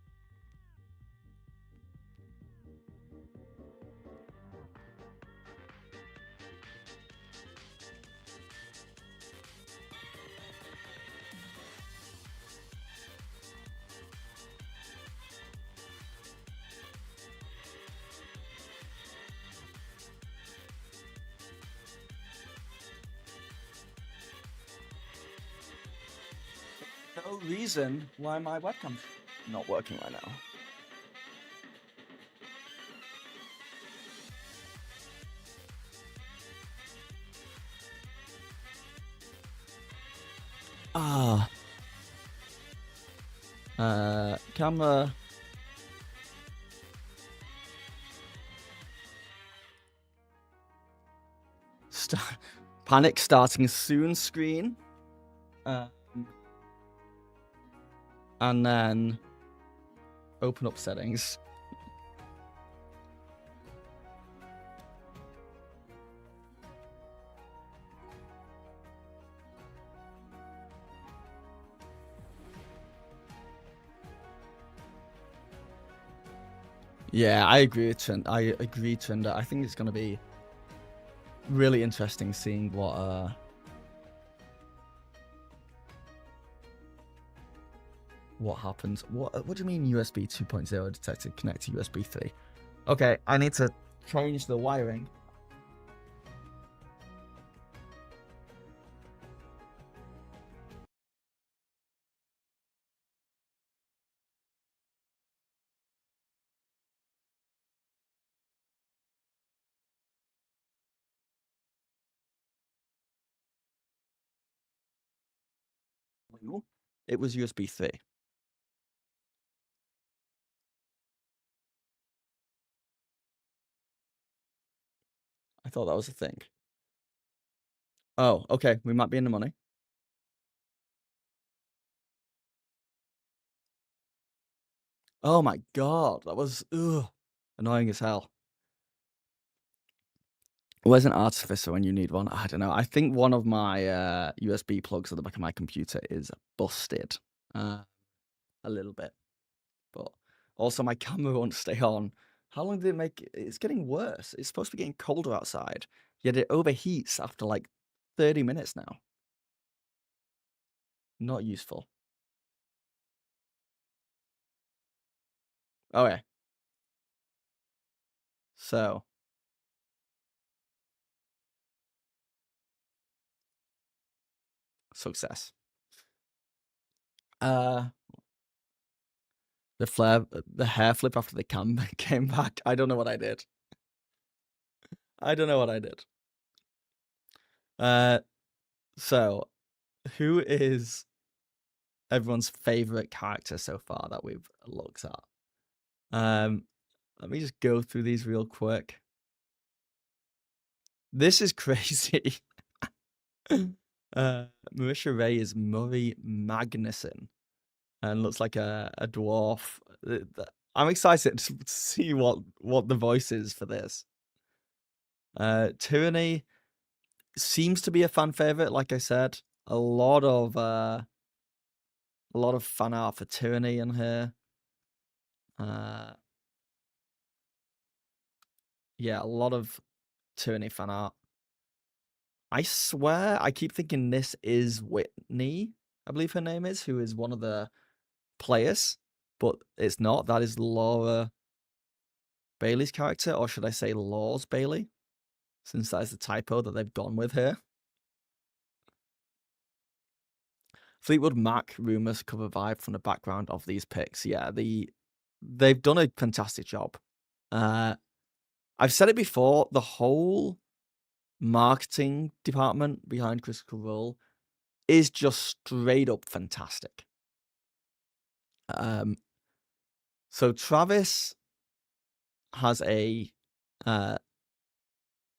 No reason why my webcam's not working right now. Camera. Panic starting soon screen. And then open up settings. Yeah, I agree with Trent. I agree, Trinder. I think it's going to be really interesting seeing what happens. What do you mean USB 2.0 detected connect to USB 3? Okay, I need to change the wiring. It was USB 3. I thought that was a thing. Oh, okay. We might be in the money. Oh my god, that was annoying as hell. Where's an artificer when you need one? I don't know. I think one of my USB plugs at the back of my computer is busted a little bit. But also my camera won't stay on. How long did it make? It's getting worse. It's supposed to be getting colder outside, yet it overheats after like 30 minutes now. Not useful. Okay. So. Success. The hair flip after the cam came back. I don't know what I did. I don't know what I did. So who is everyone's favorite character so far that we've looked at? Let me just go through these real quick. This is crazy. Marisha Ray is Murray Magnuson and looks like a dwarf. I'm excited to see what the voice is for this. Tyranny seems to be a fan favorite, like I said. A lot of fan art for Tyranny in here. Yeah, a lot of Tyranny fan art. I swear, I keep thinking this is Whitney, I believe her name is, who is one of the players, but it's not. That is Laura Bailey's character, or should I say Laws Bailey, since that is the typo that they've gone with here. Fleetwood Mac rumors cover vibe from the background of these picks. Yeah, they've done a fantastic job. I've said it before, the whole marketing department behind Critical Role is just straight up fantastic. So Travis has a I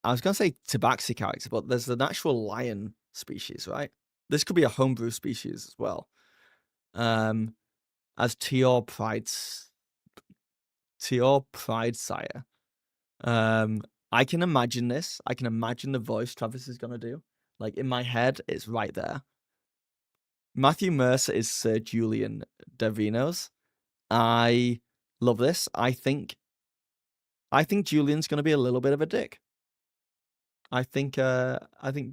was gonna say tabaxi character, but there's an actual lion species, right? This could be a homebrew species as well. As Tior Pride Sire. I can imagine this. I can imagine the voice Travis is gonna do. Like in my head, it's right there. Matthew Mercer is Sir Julian Davinos. I love this. I think Julian's gonna be a little bit of a dick. I think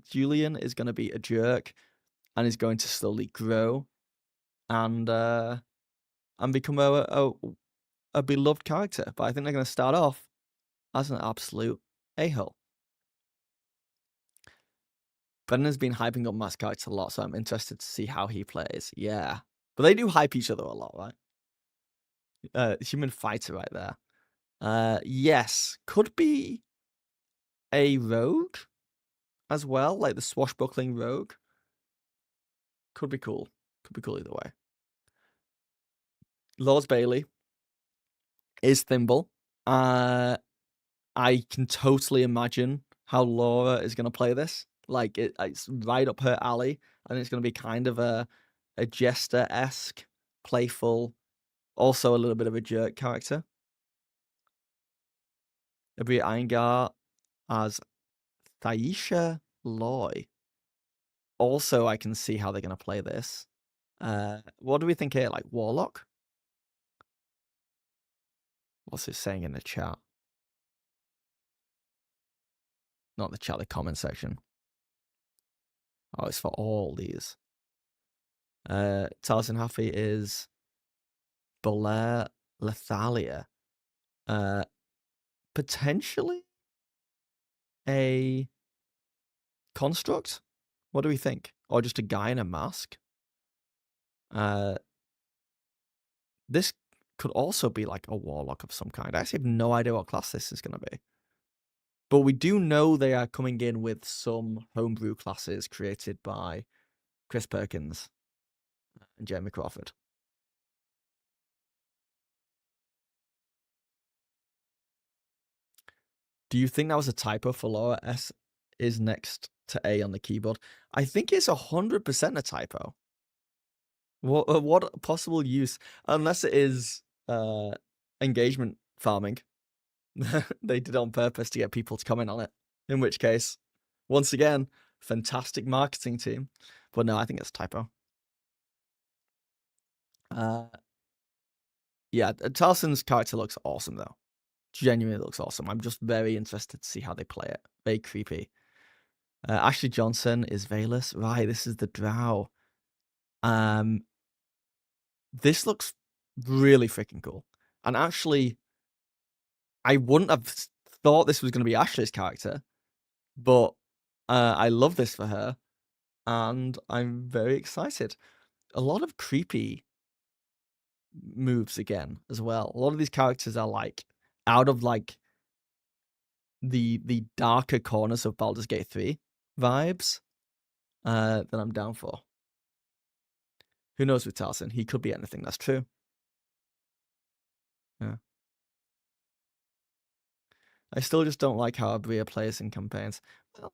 Julian is gonna be a jerk and is going to slowly grow and become a beloved character. But I think they're gonna start off as an absolute a-hole. Brendan's been hyping up Matt's character a lot, so I'm interested to see how he plays. Yeah. But they do hype each other a lot, right? Human fighter right there. Yes. Could be a rogue as well, like the swashbuckling rogue. Could be cool. Could be cool either way. Lord Bailey is Thimble. I can totally imagine how Laura is going to play this. Like, it's right up her alley. I think it's going to be kind of a jester-esque, playful, also a little bit of a jerk character. It'll be Iyengar as Thaisha Loy. Also, I can see how they're going to play this. What do we think here? Like, Warlock? What's it saying in the chat? Not the chat, the comment section. Oh, it's for all these. Taliesin Happy is Belair Lethalia. Potentially a construct? What do we think? Or just a guy in a mask? This could also be like a warlock of some kind. I actually have no idea what class this is going to be. But we do know they are coming in with some homebrew classes created by Chris Perkins and Jeremy Crawford. Do you think that was a typo for Laura? S is next to A on the keyboard. I think it's 100% a typo. What possible use? Unless it is engagement farming. They did it on purpose to get people to comment on it. In which case, once again, fantastic marketing team. But no, I think it's a typo. Yeah, Taliesin's character looks awesome, though. Genuinely looks awesome. I'm just very interested to see how they play it. Very creepy. Ashley Johnson is Valus. Right, this is the drow. This looks really freaking cool. And actually, I wouldn't have thought this was going to be Ashley's character, but I love this for her, and I'm very excited. A lot of creepy moves again as well. A lot of these characters are like out of like the darker corners of Baldur's Gate 3 vibes that I'm down for. Who knows with Taliesin? He could be anything, that's true. Yeah. I still just don't like how Abria plays in campaigns. Well,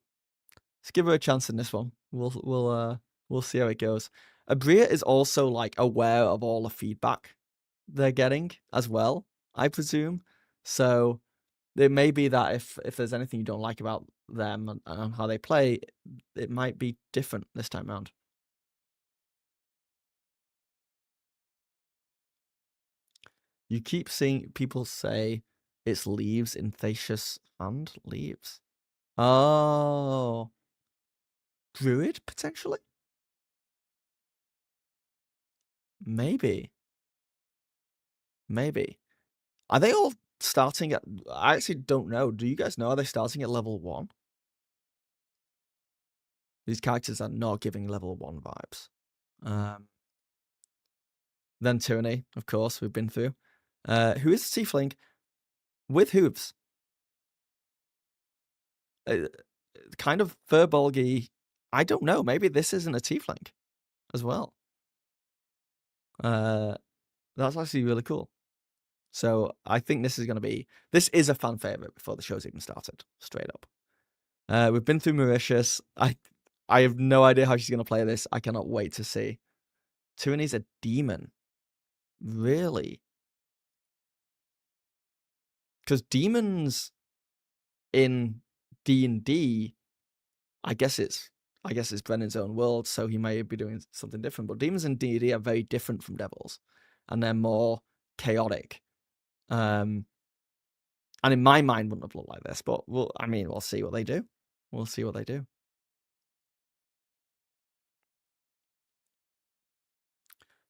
let's give her a chance in this one. We'll see how it goes. Abria is also like aware of all the feedback they're getting as well, I presume. So it may be that if there's anything you don't like about them and how they play, it might be different this time around. You keep seeing people say it's leaves in Thasia's hand. Leaves. Oh. Druid, potentially? Maybe. Maybe. Are they all starting at... I actually don't know. Do you guys know? Are they starting at level 1? These characters are not giving level 1 vibes. Then Tyranny, of course, we've been through. Who is the tiefling with hooves? Kind of furbolgy. I don't know. Maybe this isn't a tiefling as well. That's actually really cool. So I think this is a fan favorite before the show's even started. Straight up. We've been through Mauritius. I have no idea how she's going to play this. I cannot wait to see. Tyranny's a demon. Really? Because demons in D&D, I guess it's Brennan's own world, so he may be doing something different. But demons in D&D are very different from devils, and they're more chaotic. And in my mind, wouldn't have looked like this. But we'll see what they do. We'll see what they do.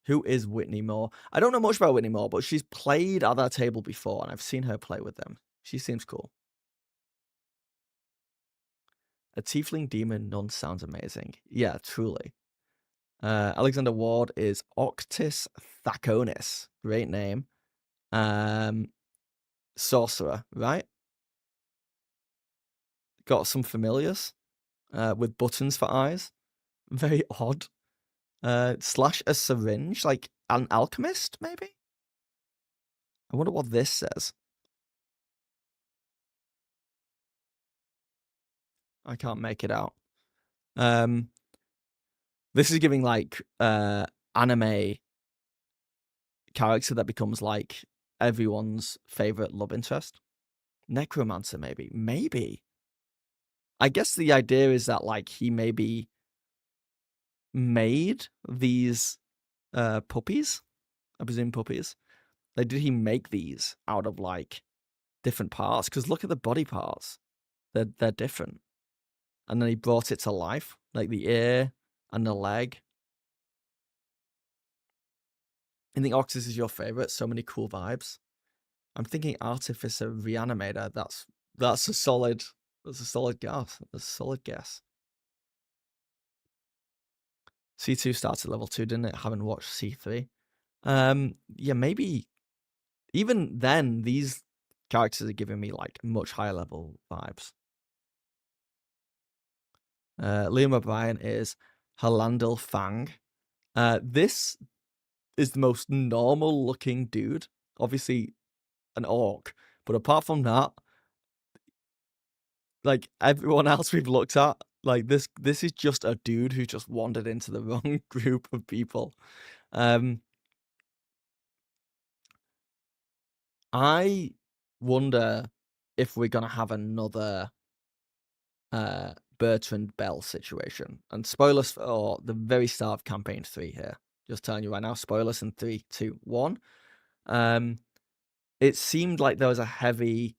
Who is Whitney Moore? I don't know much about Whitney Moore, but she's played at that table before, and I've seen her play with them. She seems cool. A tiefling demon nun sounds amazing. Yeah, truly. Alexander Ward is Octis Thaconis. Great name. Sorcerer, right? Got some familiars with buttons for eyes. Very odd. Slash a syringe, like an alchemist, maybe? I wonder what this says. I can't make it out. This is giving like anime character that becomes like everyone's favorite love interest. Necromancer, maybe. Maybe. I guess the idea is that like he maybe made these puppies. I presume puppies. Like, did he make these out of like different parts? Because look at the body parts; they're different. And then he brought it to life, like the ear and the leg. I think Oxys is your favorite. So many cool vibes. I'm thinking Artificer Reanimator. That's a solid guess. That's a solid guess. C2 starts at level 2, didn't it? Haven't watched C3. Yeah, maybe even then these characters are giving me like much higher level vibes. Liam O'Brien is Halandil Fang. This is the most normal looking dude. Obviously an orc, but apart from that, like everyone else we've looked at, like this is just a dude who just wandered into the wrong group of people. I wonder if we're gonna have another Bertrand Bell situation. And spoilers for the very start of campaign 3 here. Just telling you right now, spoilers in 3, 2, 1. It seemed like there was a heavy-handed,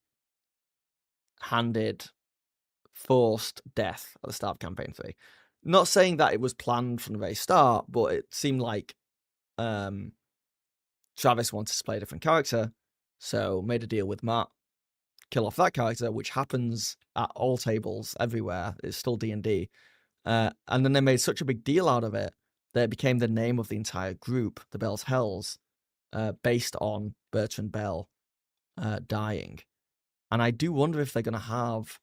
forced death at the start of campaign 3. Not saying that it was planned from the very start, but it seemed like Travis wanted to play a different character, so made a deal with Matt, kill off that character, which happens at all tables everywhere. It's still D&D. And then they made such a big deal out of it that it became the name of the entire group, the Bell's Hells, based on Bertrand Bell dying. And I do wonder if they're going to have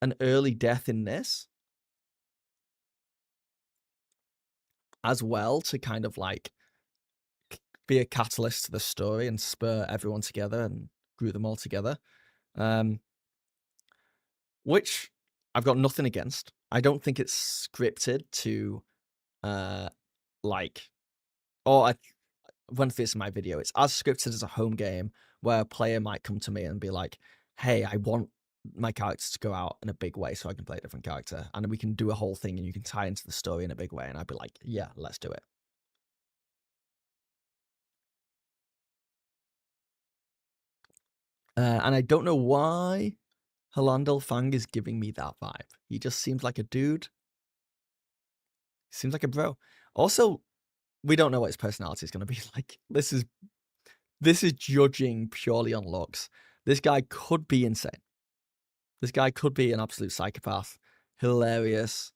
an early death in this as well to kind of like be a catalyst to the story and spur everyone together and group them all together. Which I've got nothing against. I don't think it's scripted to like, or I went through this in my video. It's as scripted as a home game where a player might come to me and be like, hey, I want my characters to go out in a big way so I can play a different character. And we can do a whole thing and you can tie into the story in a big way. And I'd be like, yeah, let's do it. And I don't know why Halandil Fang is giving me that vibe. He just seems like a dude. Seems like a bro. Also, we don't know what his personality is going to be like. This is judging purely on looks. This guy could be insane. This guy could be an absolute psychopath. Hilarious.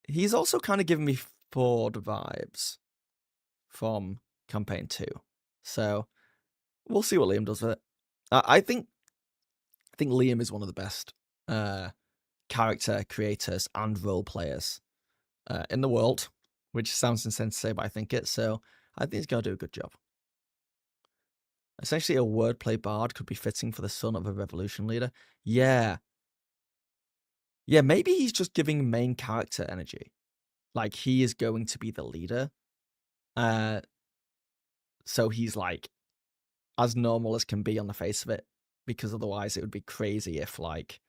He's also kind of giving me Ford vibes from campaign 2. So we'll see what Liam does with it. I think Liam is one of the best character creators and role players in the world, which sounds insane to say, but I think it. So I think he's going to do a good job. Essentially, a wordplay bard could be fitting for the son of a revolution leader. Yeah. Yeah, maybe he's just giving main character energy. Like, he is going to be the leader. So he's, like, as normal as can be on the face of it. Because otherwise it would be crazy if, like,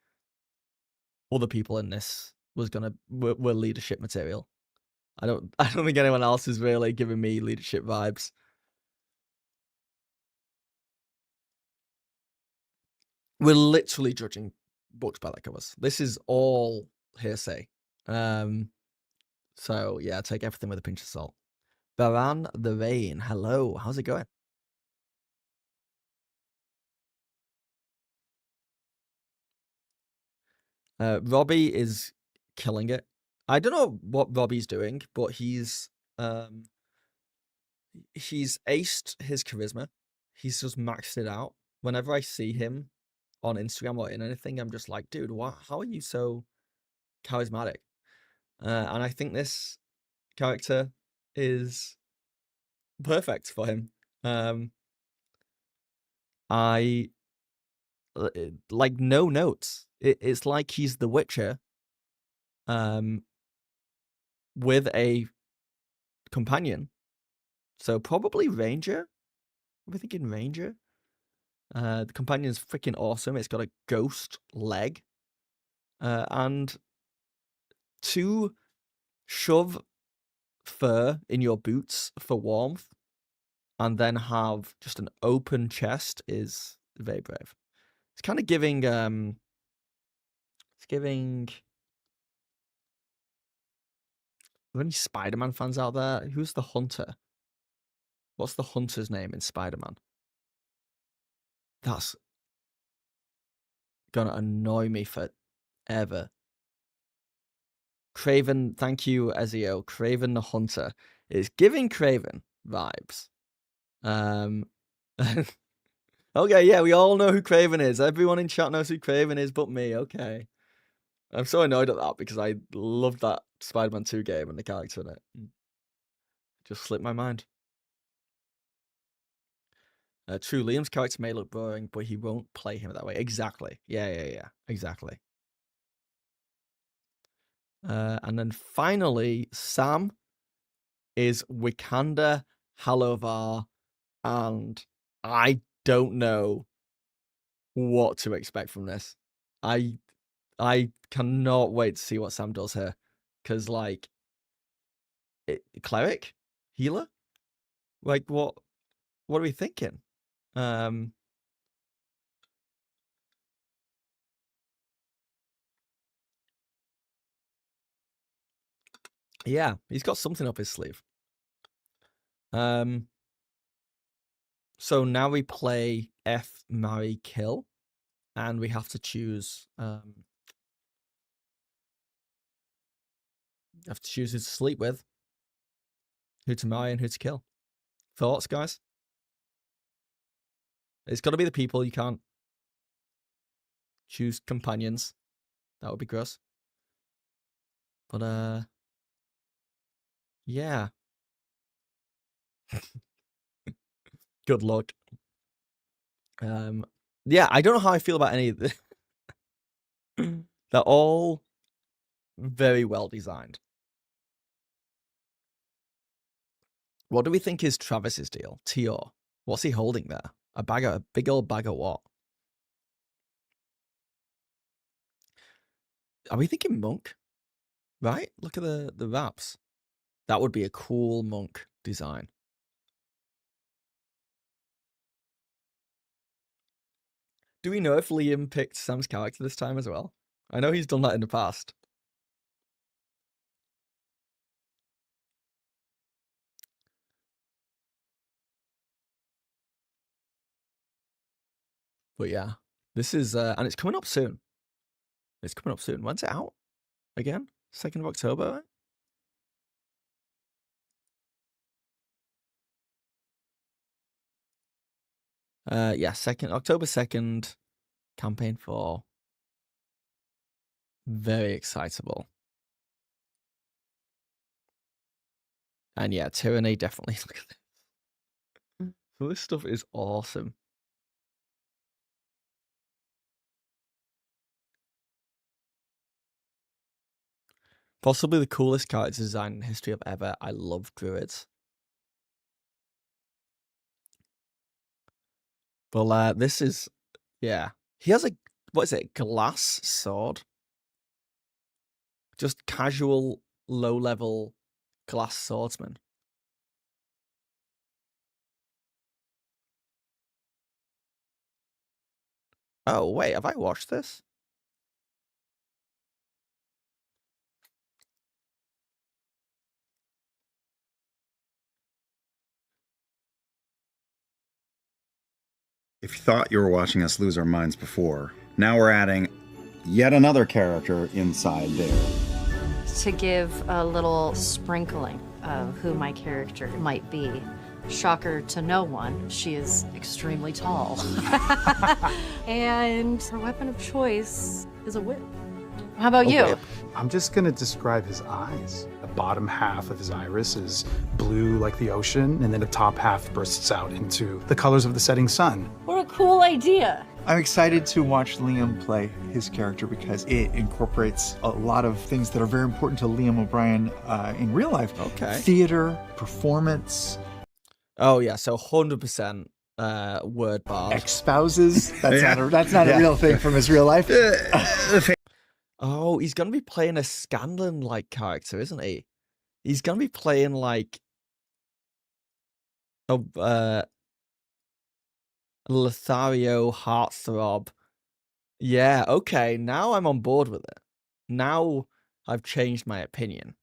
other people in this were leadership material. I don't think anyone else is really giving me leadership vibes. We're literally judging books by their covers. This is all hearsay. So yeah, take everything with a pinch of salt. Baran the Rain, hello. How's it going? Robbie is killing it. I don't know what Robbie's doing, but he's aced his charisma. He's just maxed it out. Whenever I see him on Instagram or in anything, I'm just like, dude, how are you so charismatic? And I think this character is perfect for him. I like no notes. It's like he's the Witcher with a companion. So probably Ranger. We're thinking Ranger. The companion's freaking awesome. It's got a ghost leg. And to shove fur in your boots for warmth and then have just an open chest is very brave. It's kind of giving it's giving. Are there any Spider-Man fans out there? Who's the hunter? What's the hunter's name in Spider-Man? That's gonna annoy me forever. Craven, thank you, Ezio. Craven the Hunter. It's giving Craven vibes. Okay, yeah, we all know who Craven is. Everyone in chat knows who Craven is but me. Okay. I'm so annoyed at that because I loved that Spider-Man 2 game and the character in it. Just slipped my mind. True, Liam's character may look boring, but he won't play him that way. Exactly. Yeah. Exactly. And then finally, Sam is Wakanda Halovar, and I don't know what to expect from this. I cannot wait to see what Sam does here, because like, cleric, healer, like what are we thinking? Yeah, he's got something up his sleeve. So now we play F, marry, kill, and we have to choose. Have to choose who to sleep with, who to marry, and who to kill. Thoughts, guys? It's got to be the people. You can't choose companions. That would be gross. But yeah. Good luck. Yeah, I don't know how I feel about any of this. They're all very well designed. What do we think is Travis's deal? Tior. What's he holding there? A big old bag of what? Are we thinking monk? Right? Look at the wraps. That would be a cool monk design. Do we know if Liam picked Sam's character this time as well? I know he's done that in the past. But yeah, this is, and it's coming up soon. It's coming up soon. When's it out? Again? 2nd of October, right? Yeah, October 2nd, campaign 4. Very excitable. And yeah, Tyranny, definitely. Look at this. So this stuff is awesome. Possibly the coolest character design in the history of ever. I love druids. But this is, yeah. He has a, what is it, glass sword? Just casual, low-level glass swordsman. Oh, wait, have I watched this? If you thought you were watching us lose our minds before, now we're adding yet another character inside there. To give a little sprinkling of who my character might be. Shocker to no one, she is extremely tall. And her weapon of choice is a whip. How about you? Whip. I'm just gonna describe his eyes. The bottom half of his iris is blue like the ocean, and then the top half bursts out into the colors of the setting sun. What a cool idea. I'm excited to watch Liam play his character because it incorporates a lot of things that are very important to Liam O'Brien in real life. Okay. Theater, performance. Oh, yeah, so 100% word bars. Ex-spouses. That's not a real thing from his real life. Oh, he's going to be playing a Scanlan-like character, isn't he? He's going to be playing, like, Oh, Lothario Heartthrob. Yeah, okay, now I'm on board with it. Now I've changed my opinion.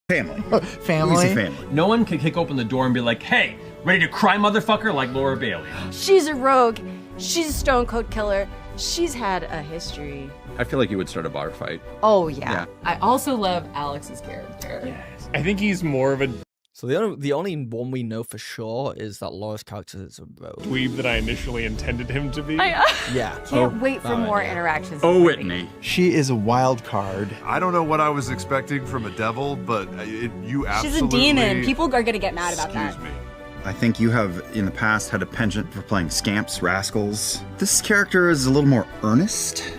Family. Family. Easy family. No one can kick open the door and be like, hey, ready to cry, motherfucker, like Laura Bailey. She's a rogue. She's a stone cold killer. She's had a history. I feel like you would start a bar fight. Oh, yeah. I also love Alex's character. I think he's more of a So the only one we know for sure is that Laura's character is a rogue. dweeb that I initially intended him to be. Yeah. Can't wait for more interactions. Oh, Whitney. She is a wild card. I don't know what I was expecting from a devil, but you absolutely... She's a demon. People are going to get mad about that. Excuse me. I think you have, in the past, had a penchant for playing scamps, rascals. This character is a little more earnest.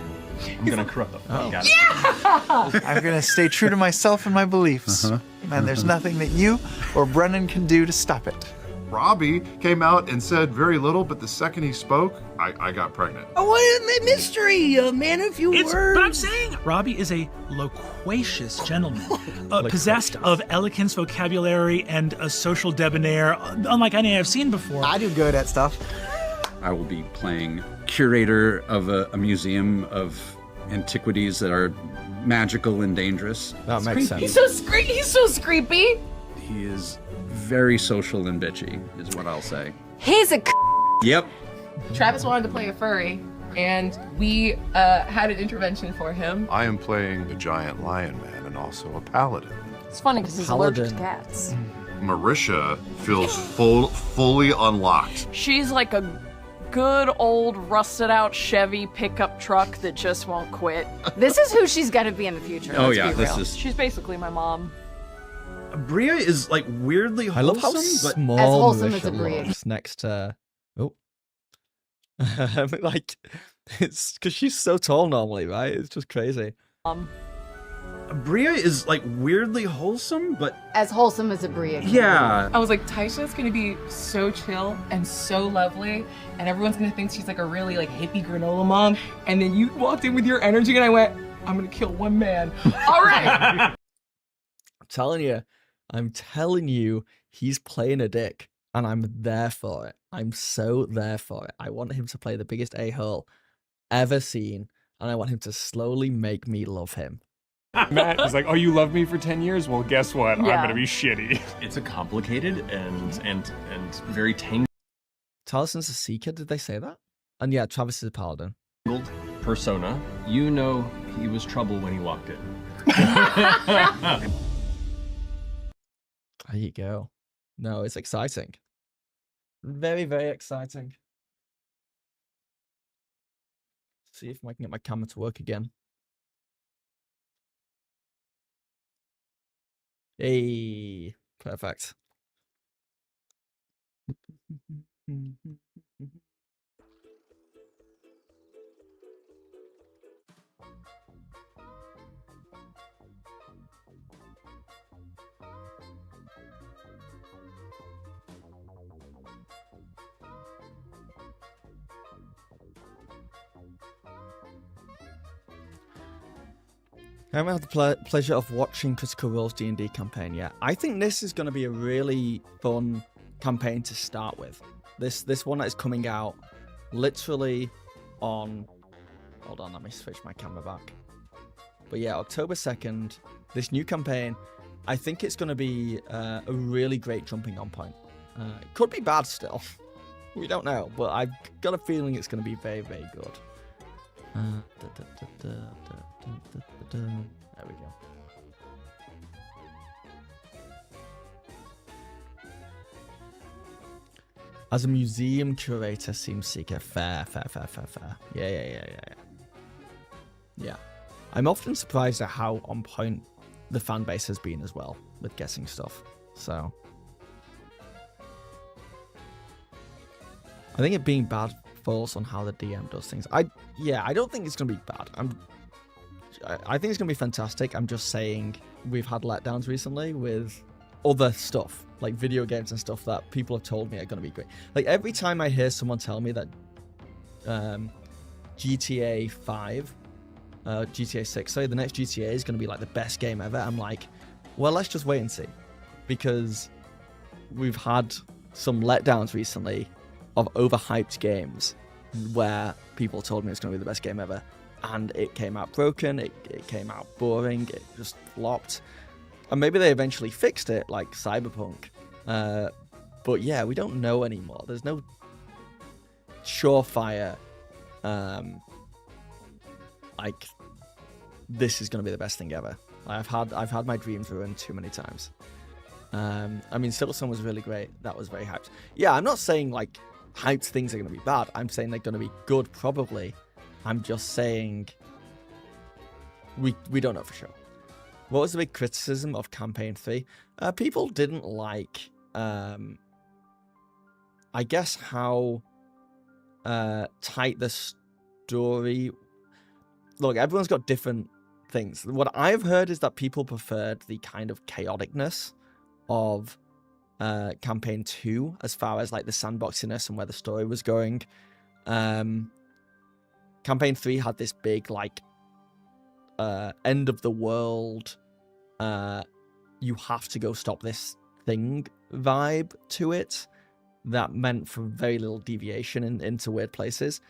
I'm gonna corrupt the fuck out of I'm gonna stay true to myself and my beliefs. And there's nothing that you or Brennan can do to stop it. Robbie came out and said very little, but the second he spoke, I got pregnant. Oh, what a mystery, a man of few words. But I'm saying Robbie is a loquacious gentleman, possessed of elegance, vocabulary, and a social debonair, unlike any I've seen before. I do good at stuff. I will be playing curator of a museum of antiquities that are magical and dangerous. That makes sense. He's so screepy. He is very social and bitchy, is what I'll say. He's a Yep. Travis wanted to play a furry, and we had an intervention for him. I am playing the giant lion man and also a paladin. It's funny because he's allergic to cats. Marisha feels fully unlocked. She's like a good old rusted out Chevy pickup truck that just won't quit. This is who she's going to be in the future. Oh let's yeah, be this real. is... She's basically my mom. Bria is like weirdly I love wholesome, how but small As wholesome Marisha as a Bria. looks next to... Oh. Like, it's because she's so tall normally, right? It's just crazy. Bria is like weirdly wholesome, but As wholesome as a Bria. can yeah. I was like, Taisha's gonna be so chill and so lovely, and everyone's gonna think she's like a really like hippie granola mom. And then you walked in with your energy, and I went, I'm gonna kill one man. All right. I'm telling you, he's playing a dick, and I'm there for it. I'm so there for it. I want him to play the biggest a-hole ever seen, and I want him to slowly make me love him. Matt is like, oh, you loved me for 10 years? Well, guess what? Yeah. I'm gonna be shitty. It's a complicated and very tangled Talison's a seeker, did they say that? And yeah, Travis is a paladin. persona. You know he was trouble when he walked in. There you go. No, it's exciting. Very, very exciting. See if I can get my camera to work again. Hey, perfect. I haven't had the pleasure of watching Critical Role's D&D campaign yet. I think this is going to be a really fun campaign to start with. This one that is coming out literally on... Hold on, let me switch my camera back. But yeah, October 2nd, this new campaign, I think it's going to be a really great jumping on point. It could be bad still. We don't know, but I've got a feeling it's going to be very, very good. There we go. As a museum curator, seems seeker. Fair. Yeah. I'm often surprised at how on point the fan base has been as well with guessing stuff. So I think it being bad falls on how the DM does things. I don't think it's gonna be bad. I think it's gonna be fantastic. I'm just saying we've had letdowns recently with other stuff, like video games and stuff that people have told me are gonna be great. Like every time I hear someone tell me that GTA 6, sorry, the next GTA is gonna be like the best game ever, I'm like, well, let's just wait and see. because we've had some letdowns recently of overhyped games where people told me it's going to be the best game ever, and it came out broken, it came out boring, it just flopped. And maybe they eventually fixed it, like Cyberpunk. But yeah, we don't know anymore. There's no surefire, like, this is going to be the best thing ever. I've had my dreams ruined too many times. I mean, Silverstone was really great. That was very hyped. Yeah, I'm not saying, like, hyped things are going to be bad. I'm saying they're going to be good, probably. I'm just saying we don't know for sure. What was the big criticism of Campaign 3? People didn't like, I guess, how tight the story... Look, everyone's got different things. What I've heard is that people preferred the kind of chaoticness of Campaign 2 as far as, like, the sandboxiness and where the story was going. Campaign 3 had this big, like, end of the world, you have to go stop this thing vibe to it that meant for very little deviation into weird places.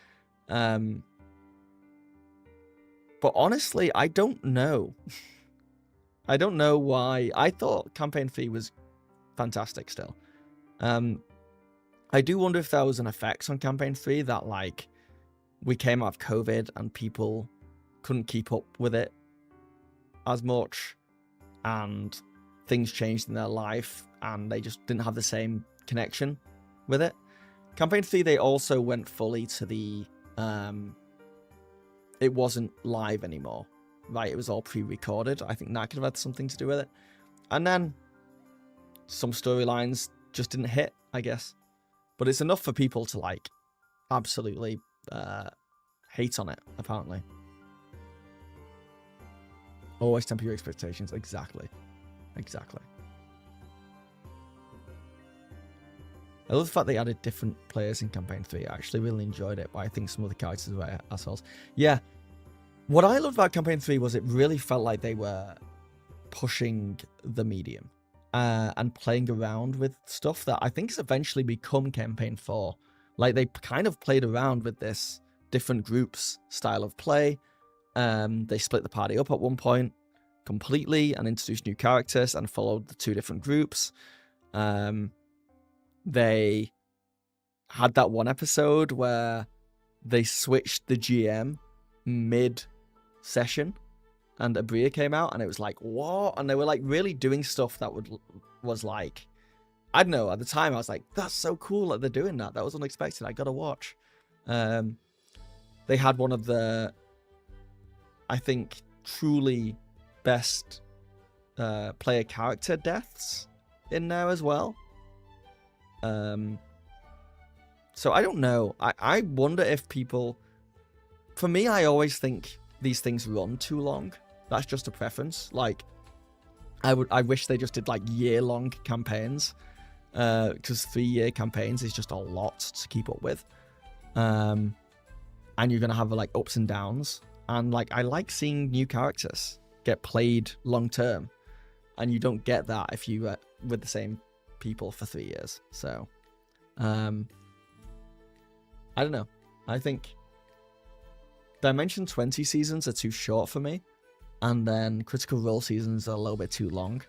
But honestly, I don't know. I don't know why. I thought Campaign 3 was fantastic still. I do wonder if there was an effect on Campaign 3 that, like, we came out of COVID and people couldn't keep up with it as much, and things changed in their life and they just didn't have the same connection with it. Campaign 3, they also went fully to the it wasn't live anymore, right? It was all pre-recorded. I think that could have had something to do with it. And then some storylines just didn't hit, I guess. But it's enough for people to, like, absolutely hate on it, apparently. Always temper your expectations. Exactly. I love the fact they added different players in Campaign 3. I actually really enjoyed it, but I think some of the characters were assholes. Yeah. What I loved about Campaign 3 was it really felt like they were pushing the medium and playing around with stuff that I think has eventually become Campaign 4. Like, they kind of played around with this different groups style of play. They split the party up at one point completely and introduced new characters and followed the two different groups. They had that one episode where they switched the GM mid-session and Abria came out and it was like, what? And they were, like, really doing stuff that was like, I don't know, at the time I was like, that's so cool that they're doing that. That was unexpected. I gotta watch. They had one of the, I think, truly best player character deaths in there as well. So I don't know. I wonder if people... For me, I always think these things run too long. That's just a preference. Like, I wish they just did, like, year-long campaigns. Because 3-year campaigns is just a lot to keep up with. And you're going to have, like, ups and downs. And, like, I like seeing new characters get played long-term. And you don't get that if you with the same people for 3 years. So, I don't know. I think Dimension 20 seasons are too short for me. And then Critical Role seasons are a little bit too long.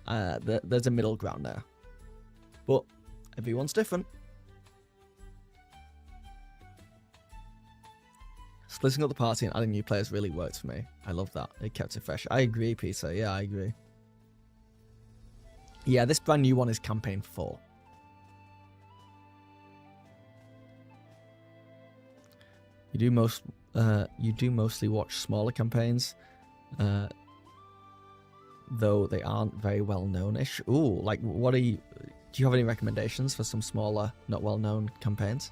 There's a middle ground there. But everyone's different. Splitting up the party and adding new players really worked for me. I love that. It kept it fresh. I agree, Peter. Yeah, I agree. Yeah, this brand new one is Campaign 4. You do mostly watch smaller campaigns, though they aren't very well known-ish. Ooh, like, what are you... Do you have any recommendations for some smaller, not well-known campaigns?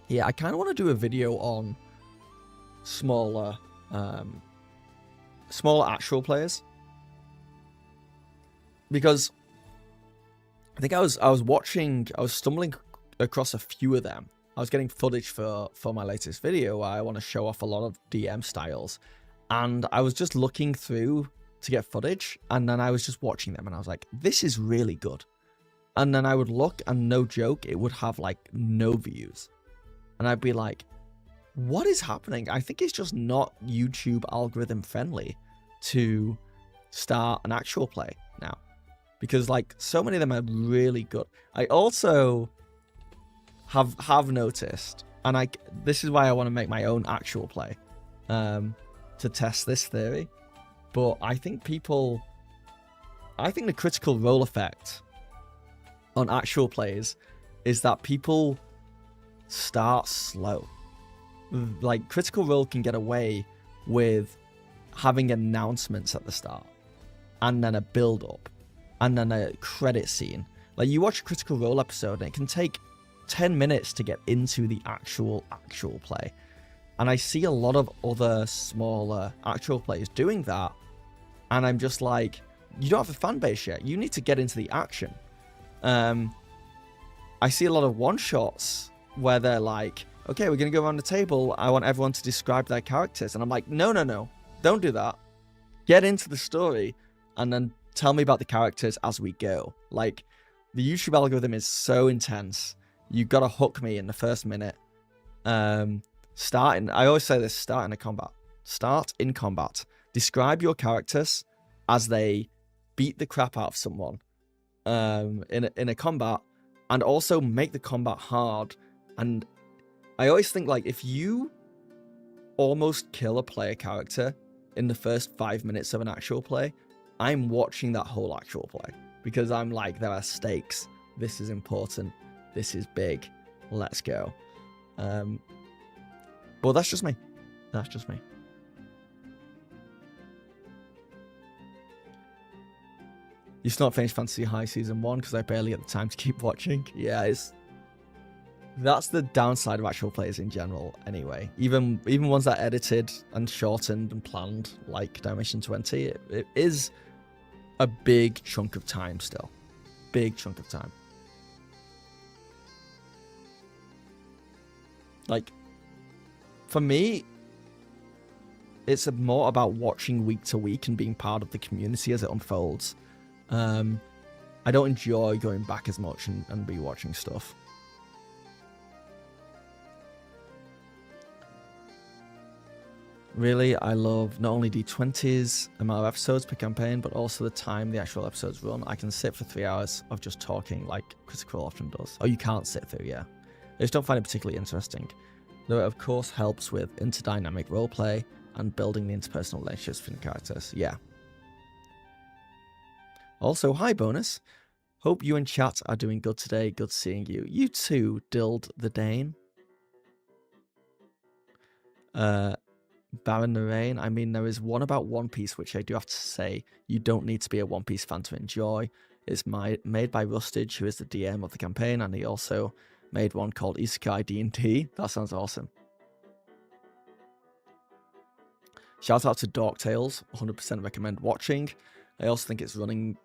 Yeah, I kind of want to do a video on smaller actual players, because I think I was stumbling across a few of them I was getting footage for my latest video where I want to show off a lot of DM styles, and I was just looking through to get footage, and then I was just watching them, and I was like, this is really good. And then I would look, and no joke, it would have like no views, and I'd be like, what is happening? I think it's just not YouTube algorithm friendly to start an actual play now, because like so many of them are really good. I also have noticed, and this is why I want to make my own actual play to test this theory, but I think the critical role effect on actual plays is that people start slow. Like, Critical Role can get away with having announcements at the start, and then a build-up, and then a credit scene. Like, you watch a Critical Role episode, and it can take 10 minutes to get into the actual play. And I see a lot of other smaller actual plays doing that, and I'm just like, you don't have a fan base yet. You need to get into the action. I see a lot of one-shots where they're like, okay, we're going to go around the table. I want everyone to describe their characters. And I'm like, no. Don't do that. Get into the story and then tell me about the characters as we go. Like, the YouTube algorithm is so intense. You've got to hook me in the first minute. I always say this, start in combat. Start in combat. Describe your characters as they beat the crap out of someone in a combat, and also make the combat hard. And I always think, like, if you almost kill a player character in the first 5 minutes of an actual play, I'm watching that whole actual play, because I'm like, there are stakes. This is important. This is big. Let's go. But that's just me. You still not finished Fantasy High Season 1 because I barely get the time to keep watching. Yeah, that's the downside of actual plays in general anyway. Even ones that are edited and shortened and planned, like Dimension 20, it is a big chunk of time still. Big chunk of time. Like, for me, it's more about watching week to week and being part of the community as it unfolds. I don't enjoy going back as much and rewatching stuff. Really, I love not only D20's amount of episodes per campaign, but also the time the actual episodes run. I can sit for 3 hours of just talking like Critical often does. Oh, you can't sit through, yeah. I just don't find it particularly interesting. Though it, of course, helps with interdynamic roleplay and building the interpersonal relationships between the characters. Yeah. Also, hi, Bonus. Hope you and chat are doing good today. Good seeing you. You too, Dild the Dane. Baron Narain. I mean, there is one about One Piece, which I do have to say, you don't need to be a One Piece fan to enjoy. It's made by Rustage, who is the DM of the campaign, and he also made one called Isekai D&D. That sounds awesome. Shout out to Dark Tales. 100% recommend watching. I also think it's running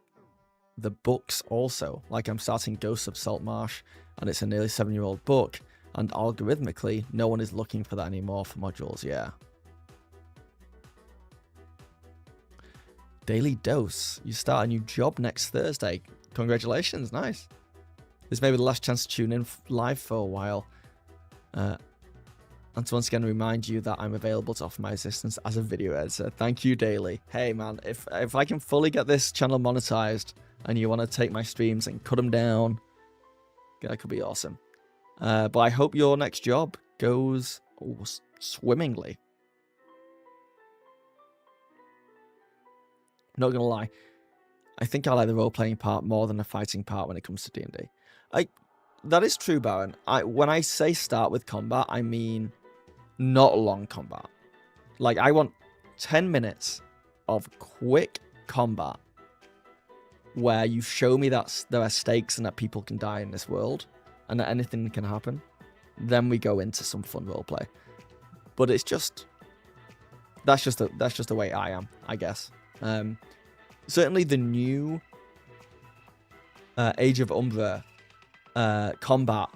the books also. Like, I'm starting Ghosts of Saltmarsh, and it's a nearly 7-year-old book, and algorithmically, no one is looking for that anymore for modules, yeah. Daily Dose. You start a new job next Thursday. Congratulations, nice. This may be the last chance to tune in live for a while. And to once again remind you that I'm available to offer my assistance as a video editor. Thank you, Daily. Hey, man, if I can fully get this channel monetized and you want to take my streams and cut them down, that could be awesome. But I hope your next job goes swimmingly. Not gonna lie, I think I like the role-playing part more than the fighting part when it comes to D&D. That is true, Baron. When I say start with combat, I mean not long combat. Like, I want 10 minutes of quick combat where you show me that there are stakes and that people can die in this world and that anything can happen. Then we go into some fun roleplay. But it's just... That's just the way I am, I guess. Certainly the new Age of Umbra combat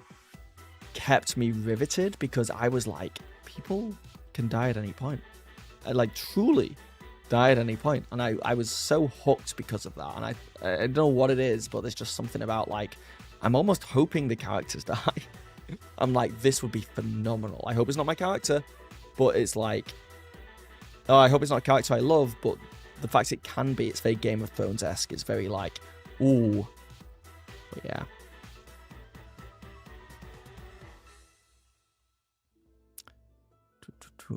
kept me riveted because I was like, people can die at any point. I like truly die at any point, and I was so hooked because of that. And I don't know what it is, but there's just something about like I'm almost hoping the characters die. I'm like, this would be phenomenal. I hope it's not my character, but it's like, oh, I hope it's not a character I love, but the fact it can be, it's very Game of Thrones-esque. It's very like, ooh, but yeah.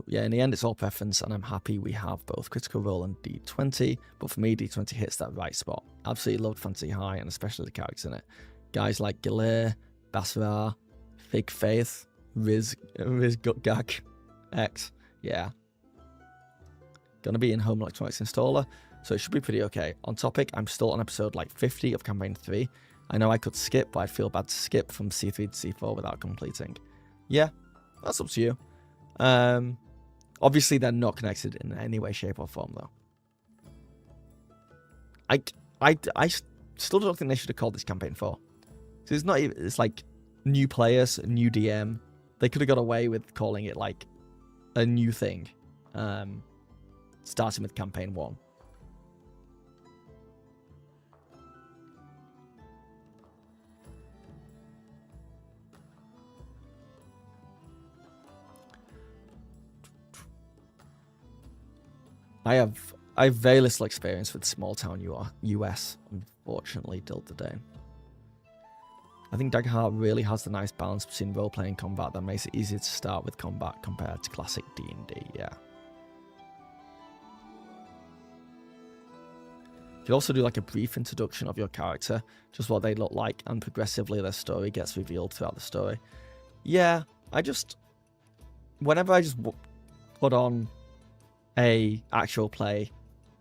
Yeah, in the end, it's all preference, and I'm happy we have both Critical Role and D20, but for me, D20 hits that right spot. Absolutely loved Fantasy High, and especially the characters in it. Guys like Gilead, Basra, Fig Faith, Riz Gutgag, X, yeah. Gonna be in Home Electronics Installer, so it should be pretty okay. On topic, I'm still on episode like 50 of Campaign 3. I know I could skip, but I'd feel bad to skip from C3 to C4 without completing. Yeah, that's up to you. Obviously they're not connected in any way, shape, or form, though. I still don't think they should have called this Campaign 4. So it's not even, it's like new players, new DM. They could have got away with calling it like a new thing, starting with Campaign 1. I have very little experience with small town US, unfortunately, Dilda Day. I think Daggerheart really has the nice balance between role-playing and combat that makes it easier to start with combat compared to classic D&D, yeah. You could also do like a brief introduction of your character, just what they look like, and progressively their story gets revealed throughout the story. Yeah, whenever I just put on a actual play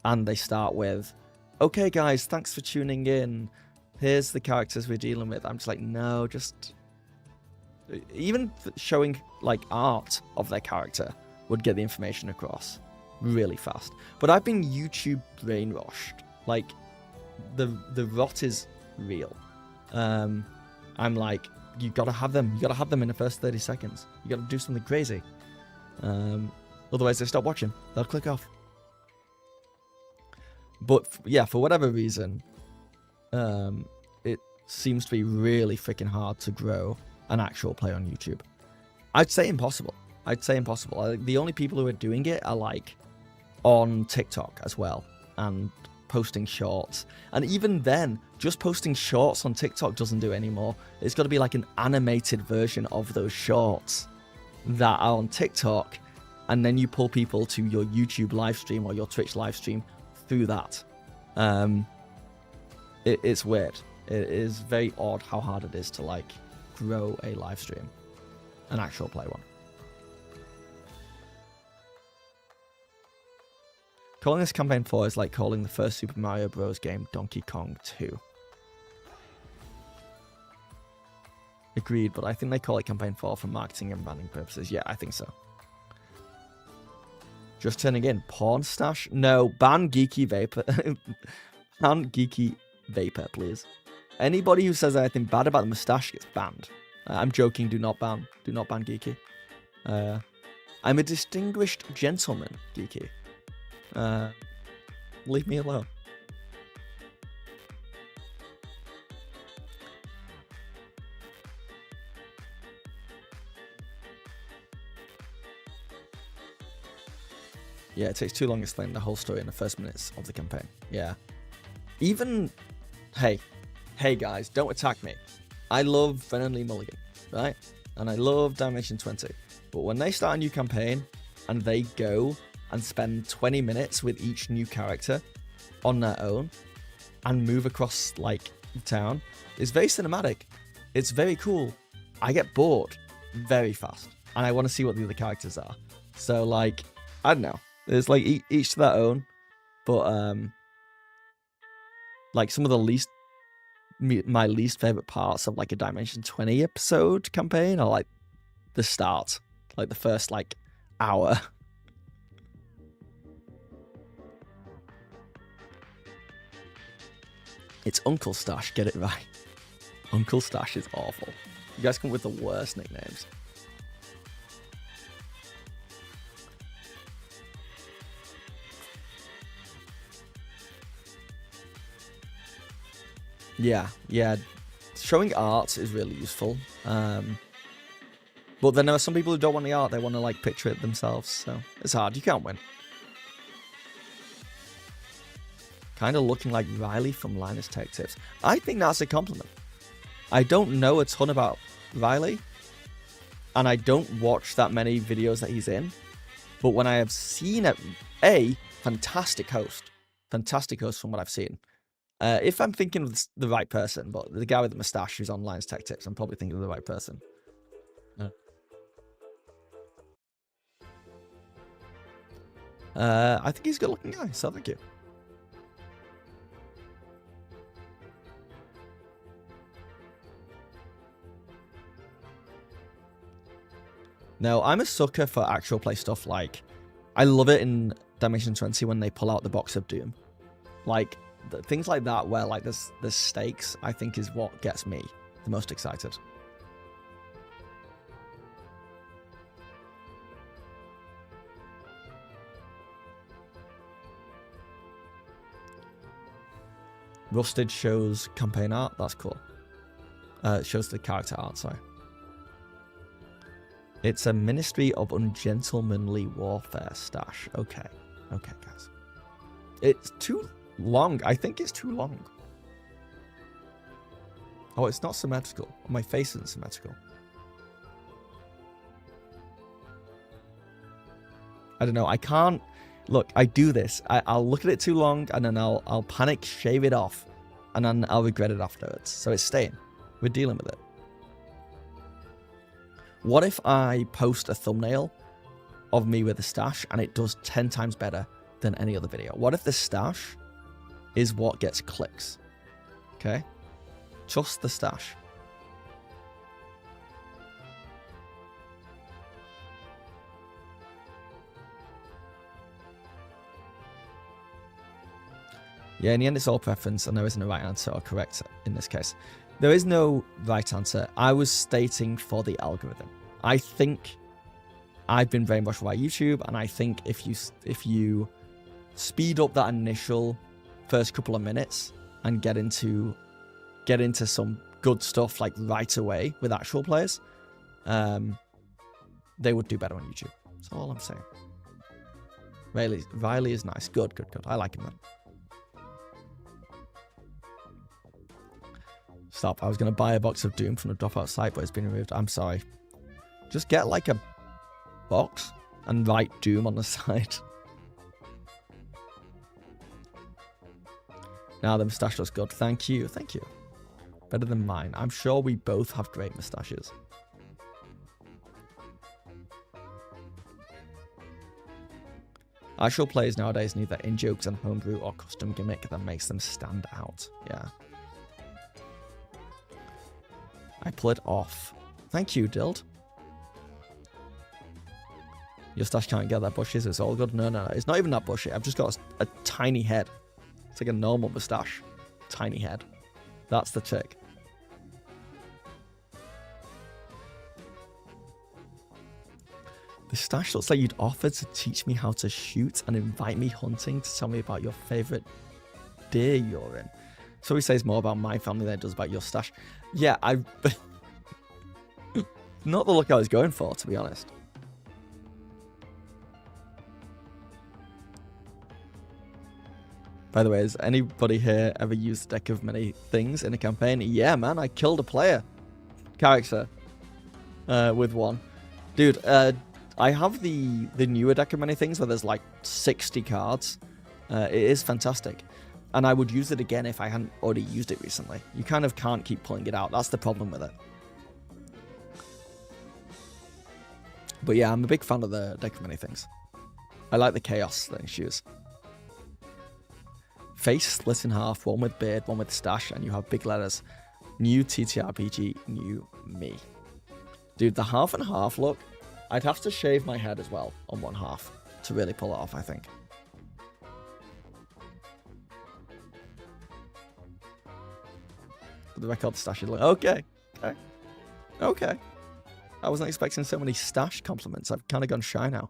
and they start with, okay guys, thanks for tuning in, here's the characters we're dealing with, I'm just like, no, just even showing like art of their character would get the information across really fast. But I've been YouTube brainwashed, like the rot is real. I'm like, you gotta have them in the first 30 seconds, you gotta do something crazy. Otherwise, they stop watching. They'll click off. But yeah, for whatever reason, it seems to be really freaking hard to grow an actual play on YouTube. I'd say impossible. The only people who are doing it are like on TikTok as well and posting shorts. And even then, just posting shorts on TikTok doesn't do it anymore. It's got to be like an animated version of those shorts that are on TikTok. And then you pull people to your YouTube live stream or your Twitch live stream through that. It's weird. It is very odd how hard it is to like grow a live stream, an actual play one. Calling this Campaign 4 is like calling the first Super Mario Bros. Game Donkey Kong 2. Agreed, but I think they call it Campaign 4 for marketing and branding purposes. Yeah, I think so. Just turning in. Porn stash? No, ban Geeky Vapor. Ban Geeky Vapor, please. Anybody who says anything bad about the mustache gets banned. I'm joking, do not ban Geeky. I'm a distinguished gentleman, Geeky. Leave me alone. Yeah, it takes too long explaining the whole story in the first minutes of the campaign. Yeah. Even, hey guys, don't attack me. I love Brennan Lee Mulligan, right? And I love Dimension 20. But when they start a new campaign and they go and spend 20 minutes with each new character on their own and move across like the town, it's very cinematic. It's very cool. I get bored very fast and I want to see what the other characters are. So like, I don't know. There's like each to their own, but like some of the my least favorite parts of like a Dimension 20 episode campaign are like the start, like the first like hour. It's Uncle Stash, get it right. Uncle Stash is awful. You guys come up with the worst nicknames. Yeah. Showing art is really useful. But then there are some people who don't want the art. They want to like picture it themselves. So it's hard. You can't win. Kind of looking like Riley from Linus Tech Tips. I think that's a compliment. I don't know a ton about Riley. And I don't watch that many videos that he's in. But when I have seen it, fantastic host. Fantastic host from what I've seen. If I'm thinking of the right person, but the guy with the mustache who's on Linus Tech Tips, I'm probably thinking of the right person. I think he's a good looking guy, so thank you. No, I'm a sucker for actual play stuff. Like, I love it in Dimension 20 when they pull out the box of Doom. Like, things like that where like there's stakes, I think is what gets me the most excited. Rusted shows campaign art. That's cool. It shows the character art, sorry. It's a Ministry of Ungentlemanly Warfare stash. Okay, guys. It's too long. I think it's too long. Oh, it's not symmetrical. My face isn't symmetrical. I don't know. I can't... Look, I do this. I'll look at it too long, and then I'll panic, shave it off, and then I'll regret it afterwards. So it's staying. We're dealing with it. What if I post a thumbnail of me with a stash, and it does 10 times better than any other video? What if the stash is what gets clicks? Okay? Just the stash. Yeah, in the end, it's all preference, and there isn't a right answer or correct in this case. There is no right answer. I was stating for the algorithm. I think I've been brainwashed by YouTube, and I think if you speed up that initial first couple of minutes and get into some good stuff like right away with actual players, they would do better on YouTube. That's all I'm saying. Riley is nice. Good. I like him, man. Stop. I was going to buy a box of Doom from the dropout site, but it's been removed. I'm sorry. Just get like a box and write Doom on the side. Now the moustache looks good. Thank you. Better than mine. I'm sure we both have great moustaches. Actual players nowadays need that in-jokes and homebrew or custom gimmick that makes them stand out. Yeah. I pull it off. Thank you, Dild. Your stash can't get that bushy, so it's all good. No. It's not even that bushy. I've just got a tiny head. It's like a normal moustache. Tiny head. That's the trick. The stash looks like you'd offer to teach me how to shoot and invite me hunting to tell me about your favourite deer you're in. So he says more about my family than it does about your stash. Yeah, not the look I was going for, to be honest. By the way, has anybody here ever used a deck of many things in a campaign? Yeah, man, I killed a player character with one. Dude, I have the newer deck of many things where there's like 60 cards. It is fantastic. And I would use it again if I hadn't already used it recently. You kind of can't keep pulling it out. That's the problem with it. But yeah, I'm a big fan of the deck of many things. I like the chaos that ensues. Face split in half, one with beard, one with stash, and you have big letters. New TTRPG, new me. Dude, the half and half look, I'd have to shave my head as well on one half to really pull it off, I think. For the record, the stash is like, okay. Okay. I wasn't expecting so many stash compliments. I've kind of gone shy now.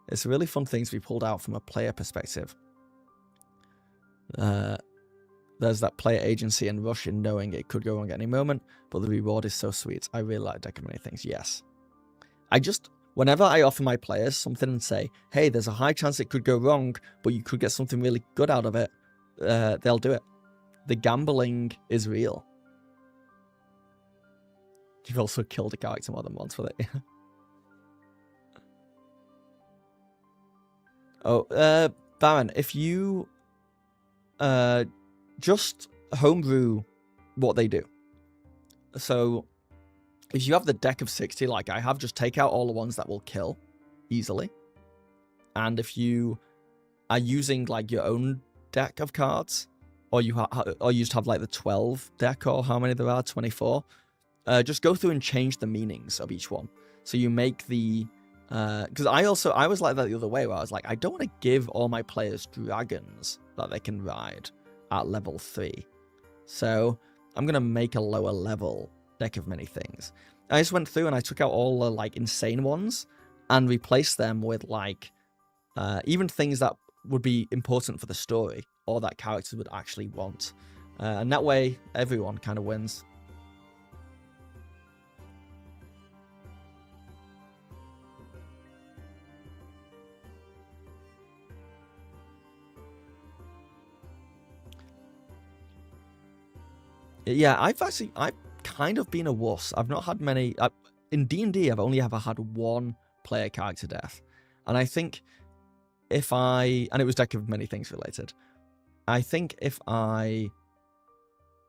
It's really fun things to be pulled out from a player perspective. There's that player agency and rush in knowing it could go wrong at any moment, but the reward is so sweet. I really like Deck of Many Things, yes. Whenever I offer my players something and say, hey, there's a high chance it could go wrong, but you could get something really good out of it, they'll do it. The gambling is real. You've also killed a character more than once with it. Oh, Baron, if you just homebrew what they do. So if you have the deck of 60 like I have, just take out all the ones that will kill easily. And if you are using like your own deck of cards, or you just have like the 12 deck, or how many there are, 24, just go through and change the meanings of each one. So you make the because I was like that the other way, where I was like, I don't want to give all my players dragons that they can ride at level 3. So I'm going to make a lower level Deck of Many Things. I just went through and I took out all the like insane ones and replaced them with like even things that would be important for the story or that characters would actually want. And that way everyone kind of wins. Yeah, I've kind of been a wuss. I've not had many. In D&D, I've only ever had one player character death. And I think and it was Deck of Many Things related. I think I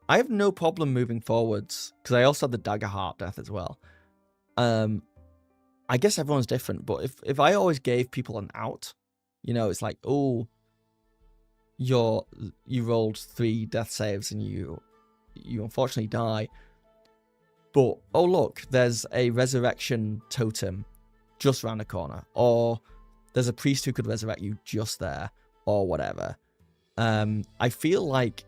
have no problem moving forwards, because I also had the Dagger Heart death as well. I guess everyone's different, but if I always gave people an out, it's like, oh, you rolled 3 death saves and you unfortunately die, but oh look, there's a resurrection totem just around the corner, or there's a priest who could resurrect you just there, or whatever. I feel like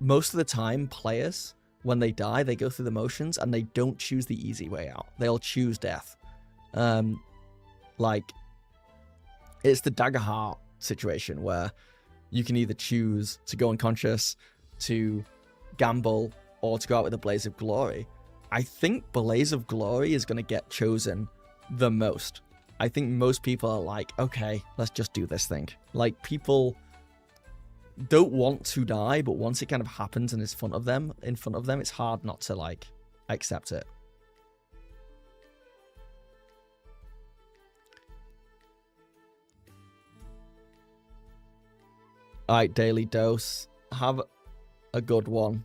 most of the time players, when they die, they go through the motions and they don't choose the easy way out. They'll choose death. Like it's the Dagger Heart situation where you can either choose to go unconscious, to gamble, or to go out with a Blaze of Glory. I think Blaze of Glory is going to get chosen the most. I think most people are like, okay, let's just do this thing. Like, people don't want to die, but once it kind of happens and is in front of them, it's hard not to like accept it. All right, Daily Dose, have a good one.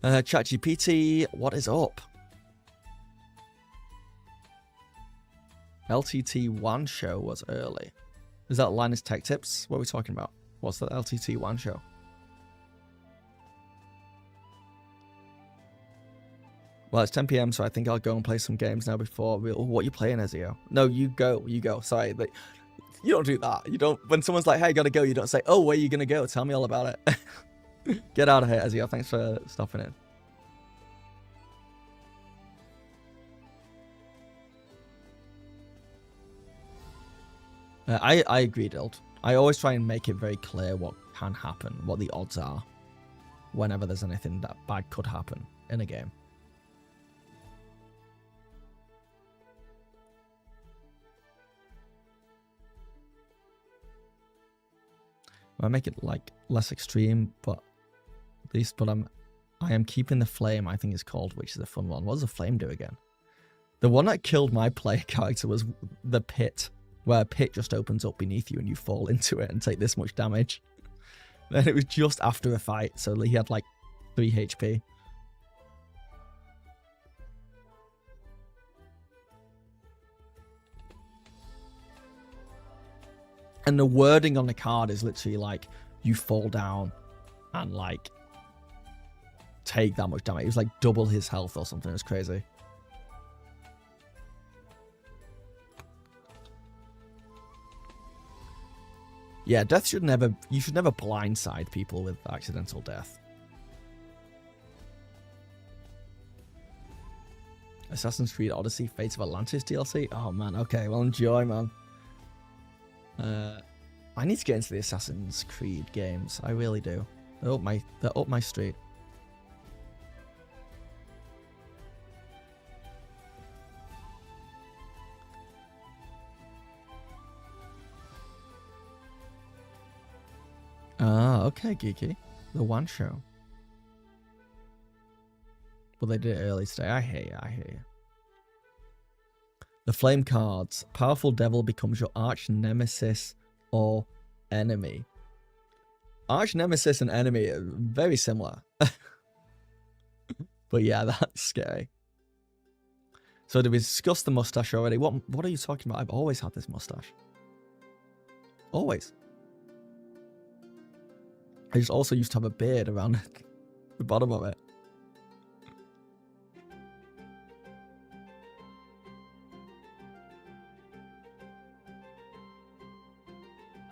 ChatGPT, what is up? LTT1 show was early. Is that Linus Tech Tips? What are we talking about? What's the LTT1 show? Well, it's 10 p.m, so I think I'll go and play some games now before what are you playing, Ezio? No, you go. Sorry, but you don't do that. You don't. When someone's like, hey, I gotta go, you don't say, oh, where are you gonna go? Tell me all about it. Get out of here, Ezio. Thanks for stopping in. I agree, Dild. I always try and make it very clear what can happen, what the odds are, whenever there's anything that bad could happen in a game. I make it like less extreme, but at least, I am keeping the flame, I think it's called, which is a fun one. What does the flame do again? The one that killed my player character was the pit, where a pit just opens up beneath you and you fall into it and take this much damage. And it was just after a fight, so he had like 3 HP. And the wording on the card is literally like, you fall down and like take that much damage. It was like double his health or something. It was crazy. Yeah, death should never. You should never blindside people with accidental death. Assassin's Creed Odyssey, Fate of Atlantis DLC. Oh man, okay, well enjoy, man. I need to get into the Assassin's Creed games. I really do. They're up my street. Ah, okay, geeky. The one show. Well, they did it early today. I hear you. The flame cards. Powerful devil becomes your arch nemesis or enemy. Arch nemesis and enemy are very similar. But yeah, that's scary. So did we discuss the mustache already? What are you talking about? I've always had this mustache. Always. I just also used to have a beard around the bottom of it.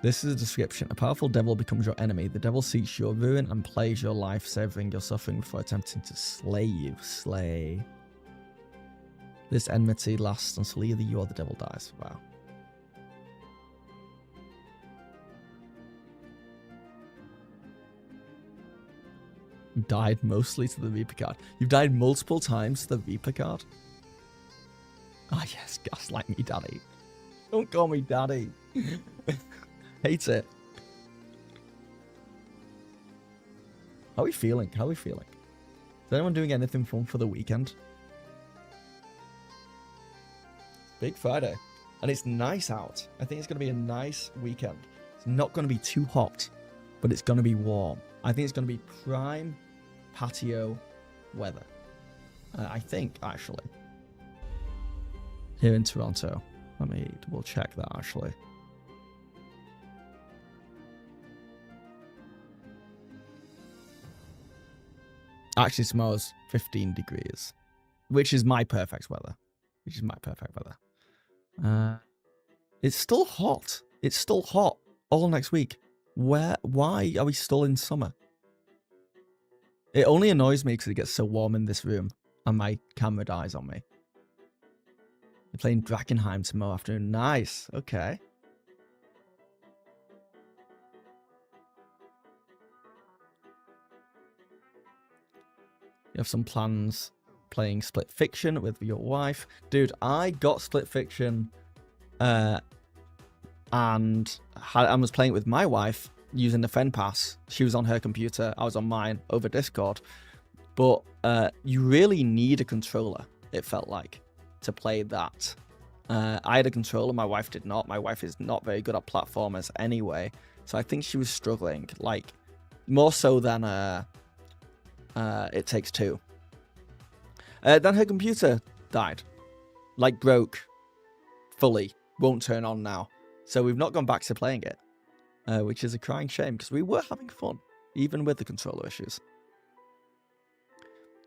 This is a description. A powerful devil becomes your enemy. The devil seeks your ruin and plays your life, severing your suffering before attempting to slay you. Slay. This enmity lasts until either you or the devil dies. Wow. Died mostly to the Reaper card. You've died multiple times to the Reaper card? Ah, yes, gaslight me, daddy. Don't call me daddy. Hate it. How are we feeling? Is anyone doing anything fun for the weekend? Big Friday. And it's nice out. I think it's going to be a nice weekend. It's not going to be too hot, but it's going to be warm. I think it's going to be prime patio weather. I think, actually. Here in Toronto. Let me double check that, actually. Actually, tomorrow's 15 degrees, which is my perfect weather. It's still hot. It's still hot all next week. Why are we still in summer? It only annoys me because it gets so warm in this room and my camera dies on me. We're playing Drakenheim tomorrow afternoon. Nice. Okay. You have some plans playing Split Fiction with your wife. Dude, I got Split Fiction and I was playing it with my wife using the Fen Pass. She was on her computer, I was on mine over Discord. But you really need a controller, it felt like, to play that. I had a controller, my wife did not. My wife is not very good at platformers anyway. So I think she was struggling, like, more so than It Takes Two. Then her computer died. Like, broke. Fully. Won't turn on now. So we've not gone back to playing it. Which is a crying shame, because we were having fun. Even with the controller issues.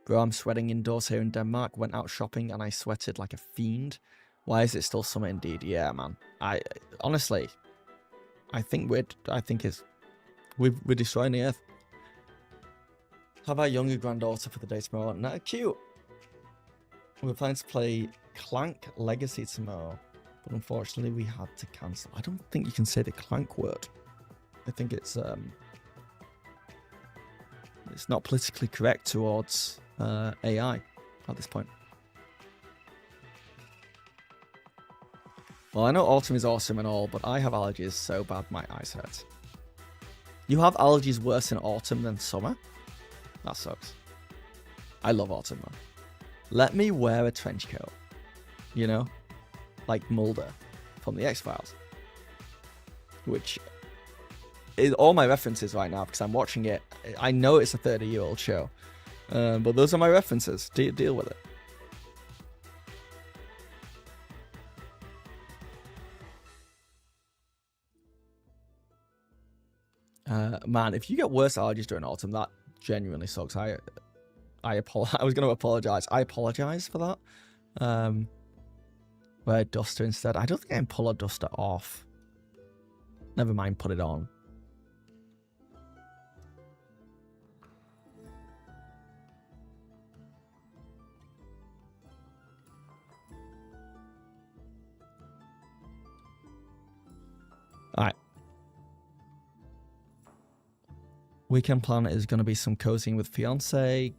Bro, I'm sweating indoors here in Denmark. Went out shopping and I sweated like a fiend. Why is it still summer indeed? Yeah, man. Honestly, I think we're destroying the earth. Have our younger granddaughter for the day tomorrow. No, cute. We're planning to play Clank Legacy tomorrow, but unfortunately we had to cancel. I don't think you can say the Clank word. I think it's not politically correct towards AI at this point. Well, I know autumn is awesome and all, but I have allergies so bad my eyes hurt. You have allergies worse in autumn than summer? That sucks. I love autumn, man. Let me wear a trench coat. You know? Like Mulder from the X-Files. Which is all my references right now because I'm watching it. I know it's a 30-year-old show. But those are my references. Deal with it. Man, if you get worse allergies during autumn, that genuinely sucks. I was going to apologize. I apologize for that. Wear a duster instead. I don't think I can pull a duster off. Never mind, put it on. Alright. Weekend plan is going to be some cozying with fiance.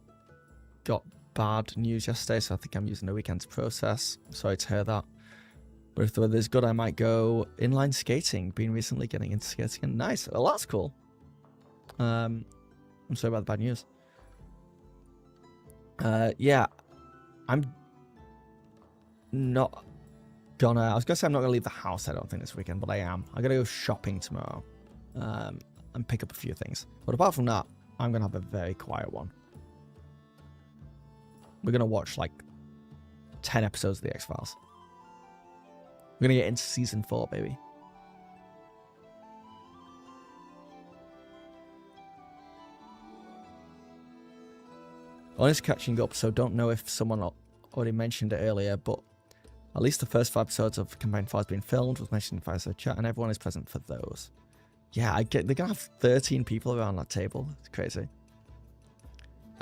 Got bad news yesterday, so I think I'm using the weekend to process. Sorry to hear that. But if the weather's good, I might go inline skating. Been recently getting into skating. And nice. Well, that's cool. I'm sorry about the bad news. Yeah. I'm not gonna... I was gonna say I'm not gonna leave the house, I don't think, this weekend, but I am. I'm gonna go shopping tomorrow. And pick up a few things. But apart from that, I'm gonna have a very quiet one. We're gonna watch like 10 episodes of The X-Files. We're gonna get into season 4, baby. Honest catching up, so don't know if someone already mentioned it earlier, but at least the first 5 episodes of Campaign 5 has been filmed, was mentioned in Fireside Chat, and everyone is present for those. Yeah, they're gonna have 13 people around that table. It's crazy.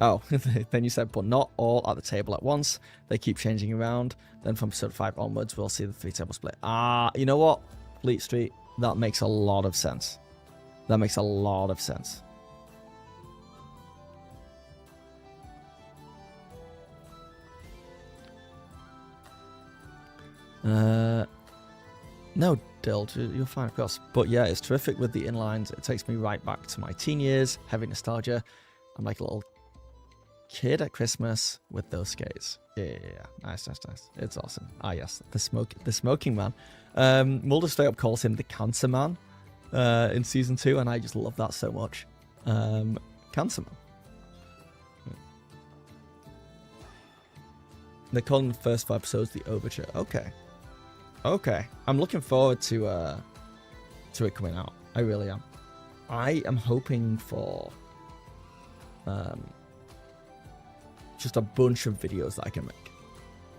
Oh, then you said, but not all at the table at once. They keep changing around. Then from episode 5 onwards, we'll see the 3-table split. You know what? Fleet Street, that makes a lot of sense. That makes a lot of sense. No, Dild, you're fine, of course. But yeah, it's terrific with the inlines. It takes me right back to my teen years, heavy nostalgia. I'm like a little kid at Christmas with those skates. Yeah. Nice. It's awesome. Yes, the smoking man. Mulder straight up calls him the cancer man in season 2, and I just love that so much. Cancer man. They're calling the first 5 episodes the overture. Okay. I'm looking forward to it coming out. I really am. I am hoping for just a bunch of videos that I can make.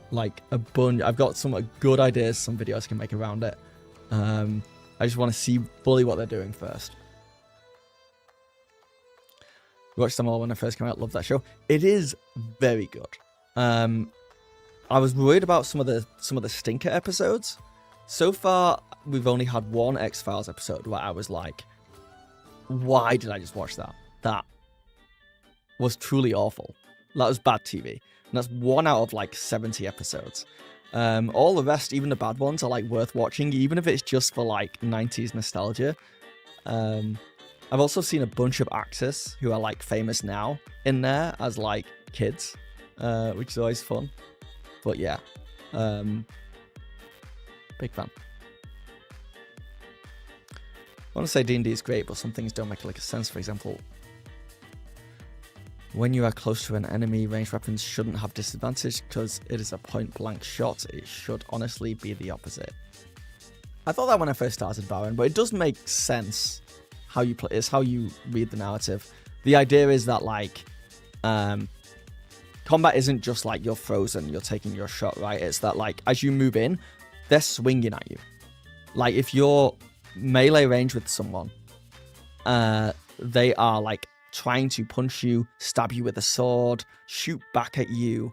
Like a bunch. I've got some good ideas, some videos I can make around it. I just want to see fully what they're doing first. Watched them all when I first came out. Love that show. It is very good. I was worried about some of the stinker episodes. So far, we've only had one X-Files episode where I was like, why did I just watch that? That was truly awful. That was bad TV. And that's 1 out of like 70 episodes. All the rest, even the bad ones, are like worth watching, even if it's just for like 90s nostalgia. I've also seen a bunch of actors who are like famous now in there as like kids, which is always fun. But yeah, big fan. I want to say D&D is great, but some things don't make like a sense. For example, when you are close to an enemy, ranged weapons shouldn't have disadvantage because it is a point-blank shot. It should honestly be the opposite. I thought that when I first started Baron, but it does make sense how you play. It's how you read the narrative. The idea is that like, combat isn't just like you're frozen, you're taking your shot, right? It's that like as you move in, they're swinging at you. Like if you're melee range with someone, they are like trying to punch you, stab you with a sword, shoot back at you.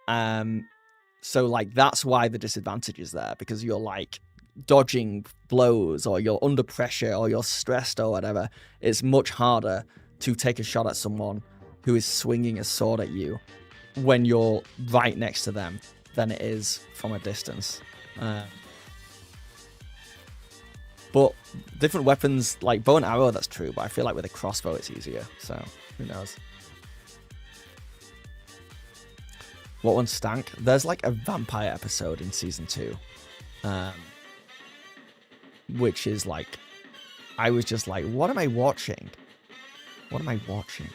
So like that's why the disadvantage is there, because you're like dodging blows or you're under pressure or you're stressed or whatever. It's much harder to take a shot at someone who is swinging a sword at you when you're right next to them than it is from a distance. But different weapons, like bow and arrow, that's true, but I feel like with a crossbow it's easier, so who knows. What one stank? There's like a vampire episode in season 2, which is like, I was just like, what am I watching? What am I watching?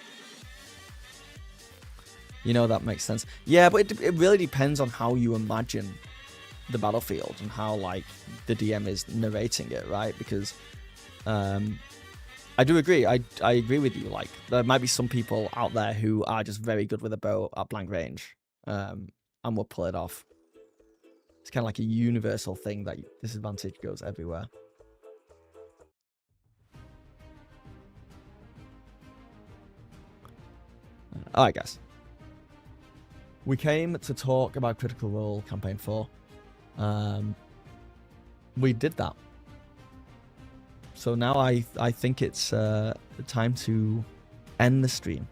You know, that makes sense. Yeah, but it really depends on how you imagine the battlefield and how like the DM is narrating it, right? Because I do agree. I agree with you. Like there might be some people out there who are just very good with a bow at blank range, and will pull it off. It's kind of like a universal thing that disadvantage goes everywhere. Alright, guys. We came to talk about Critical Role Campaign 4. We did that. So now I think it's time to end the stream.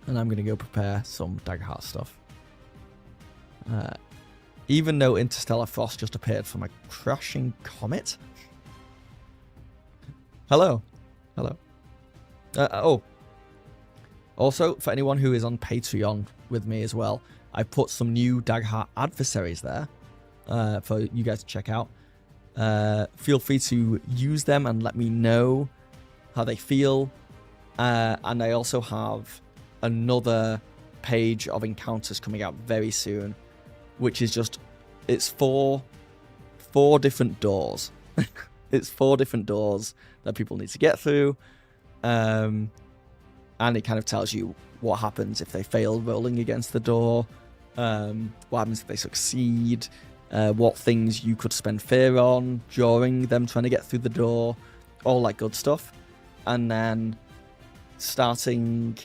And I'm going to go prepare some Daggerheart stuff. Even though Interstellar Frost just appeared from a crashing comet. Hello. Hello. Oh. Also, for anyone who is on Patreon with me as well, I put some new Daggerheart adversaries there for you guys to check out. Feel free to use them and let me know how they feel. And I also have another page of encounters coming out very soon, which is just, it's four different doors. It's 4 different doors that people need to get through. And it kind of tells you what happens if they fail rolling against the door, what happens if they succeed, what things you could spend fear on during them trying to get through the door, all that good stuff. And then starting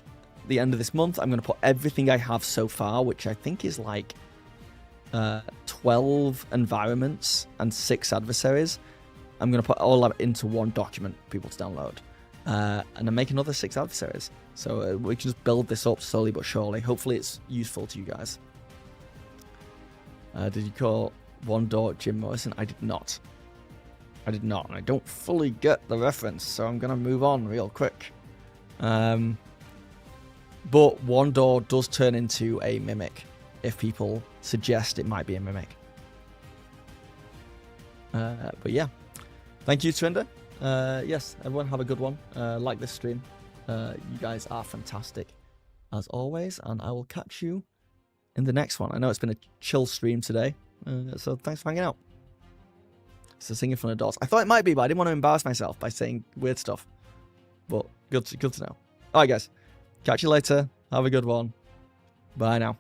the end of this month, I'm going to put everything I have so far, which I think is like 12 environments and 6 adversaries. I'm going to put all that into one document for people to download. And then make another 6 adversaries. So we can just build this up slowly but surely. Hopefully it's useful to you guys. Did you call one door Jim Morrison? I did not. I did not. And I don't fully get the reference, so I'm going to move on real quick. But one door does turn into a mimic if people suggest it might be a mimic. But yeah. Thank you, Trinder. Yes, everyone have a good one. Like this stream. You guys are fantastic as always, and I will catch you in the next one. I know it's been a chill stream today, so thanks for hanging out. It's a sing in front of doors. I thought it might be, but I didn't want to embarrass myself by saying weird stuff. But good to know. Alright guys, catch you later. Have a good one. Bye now.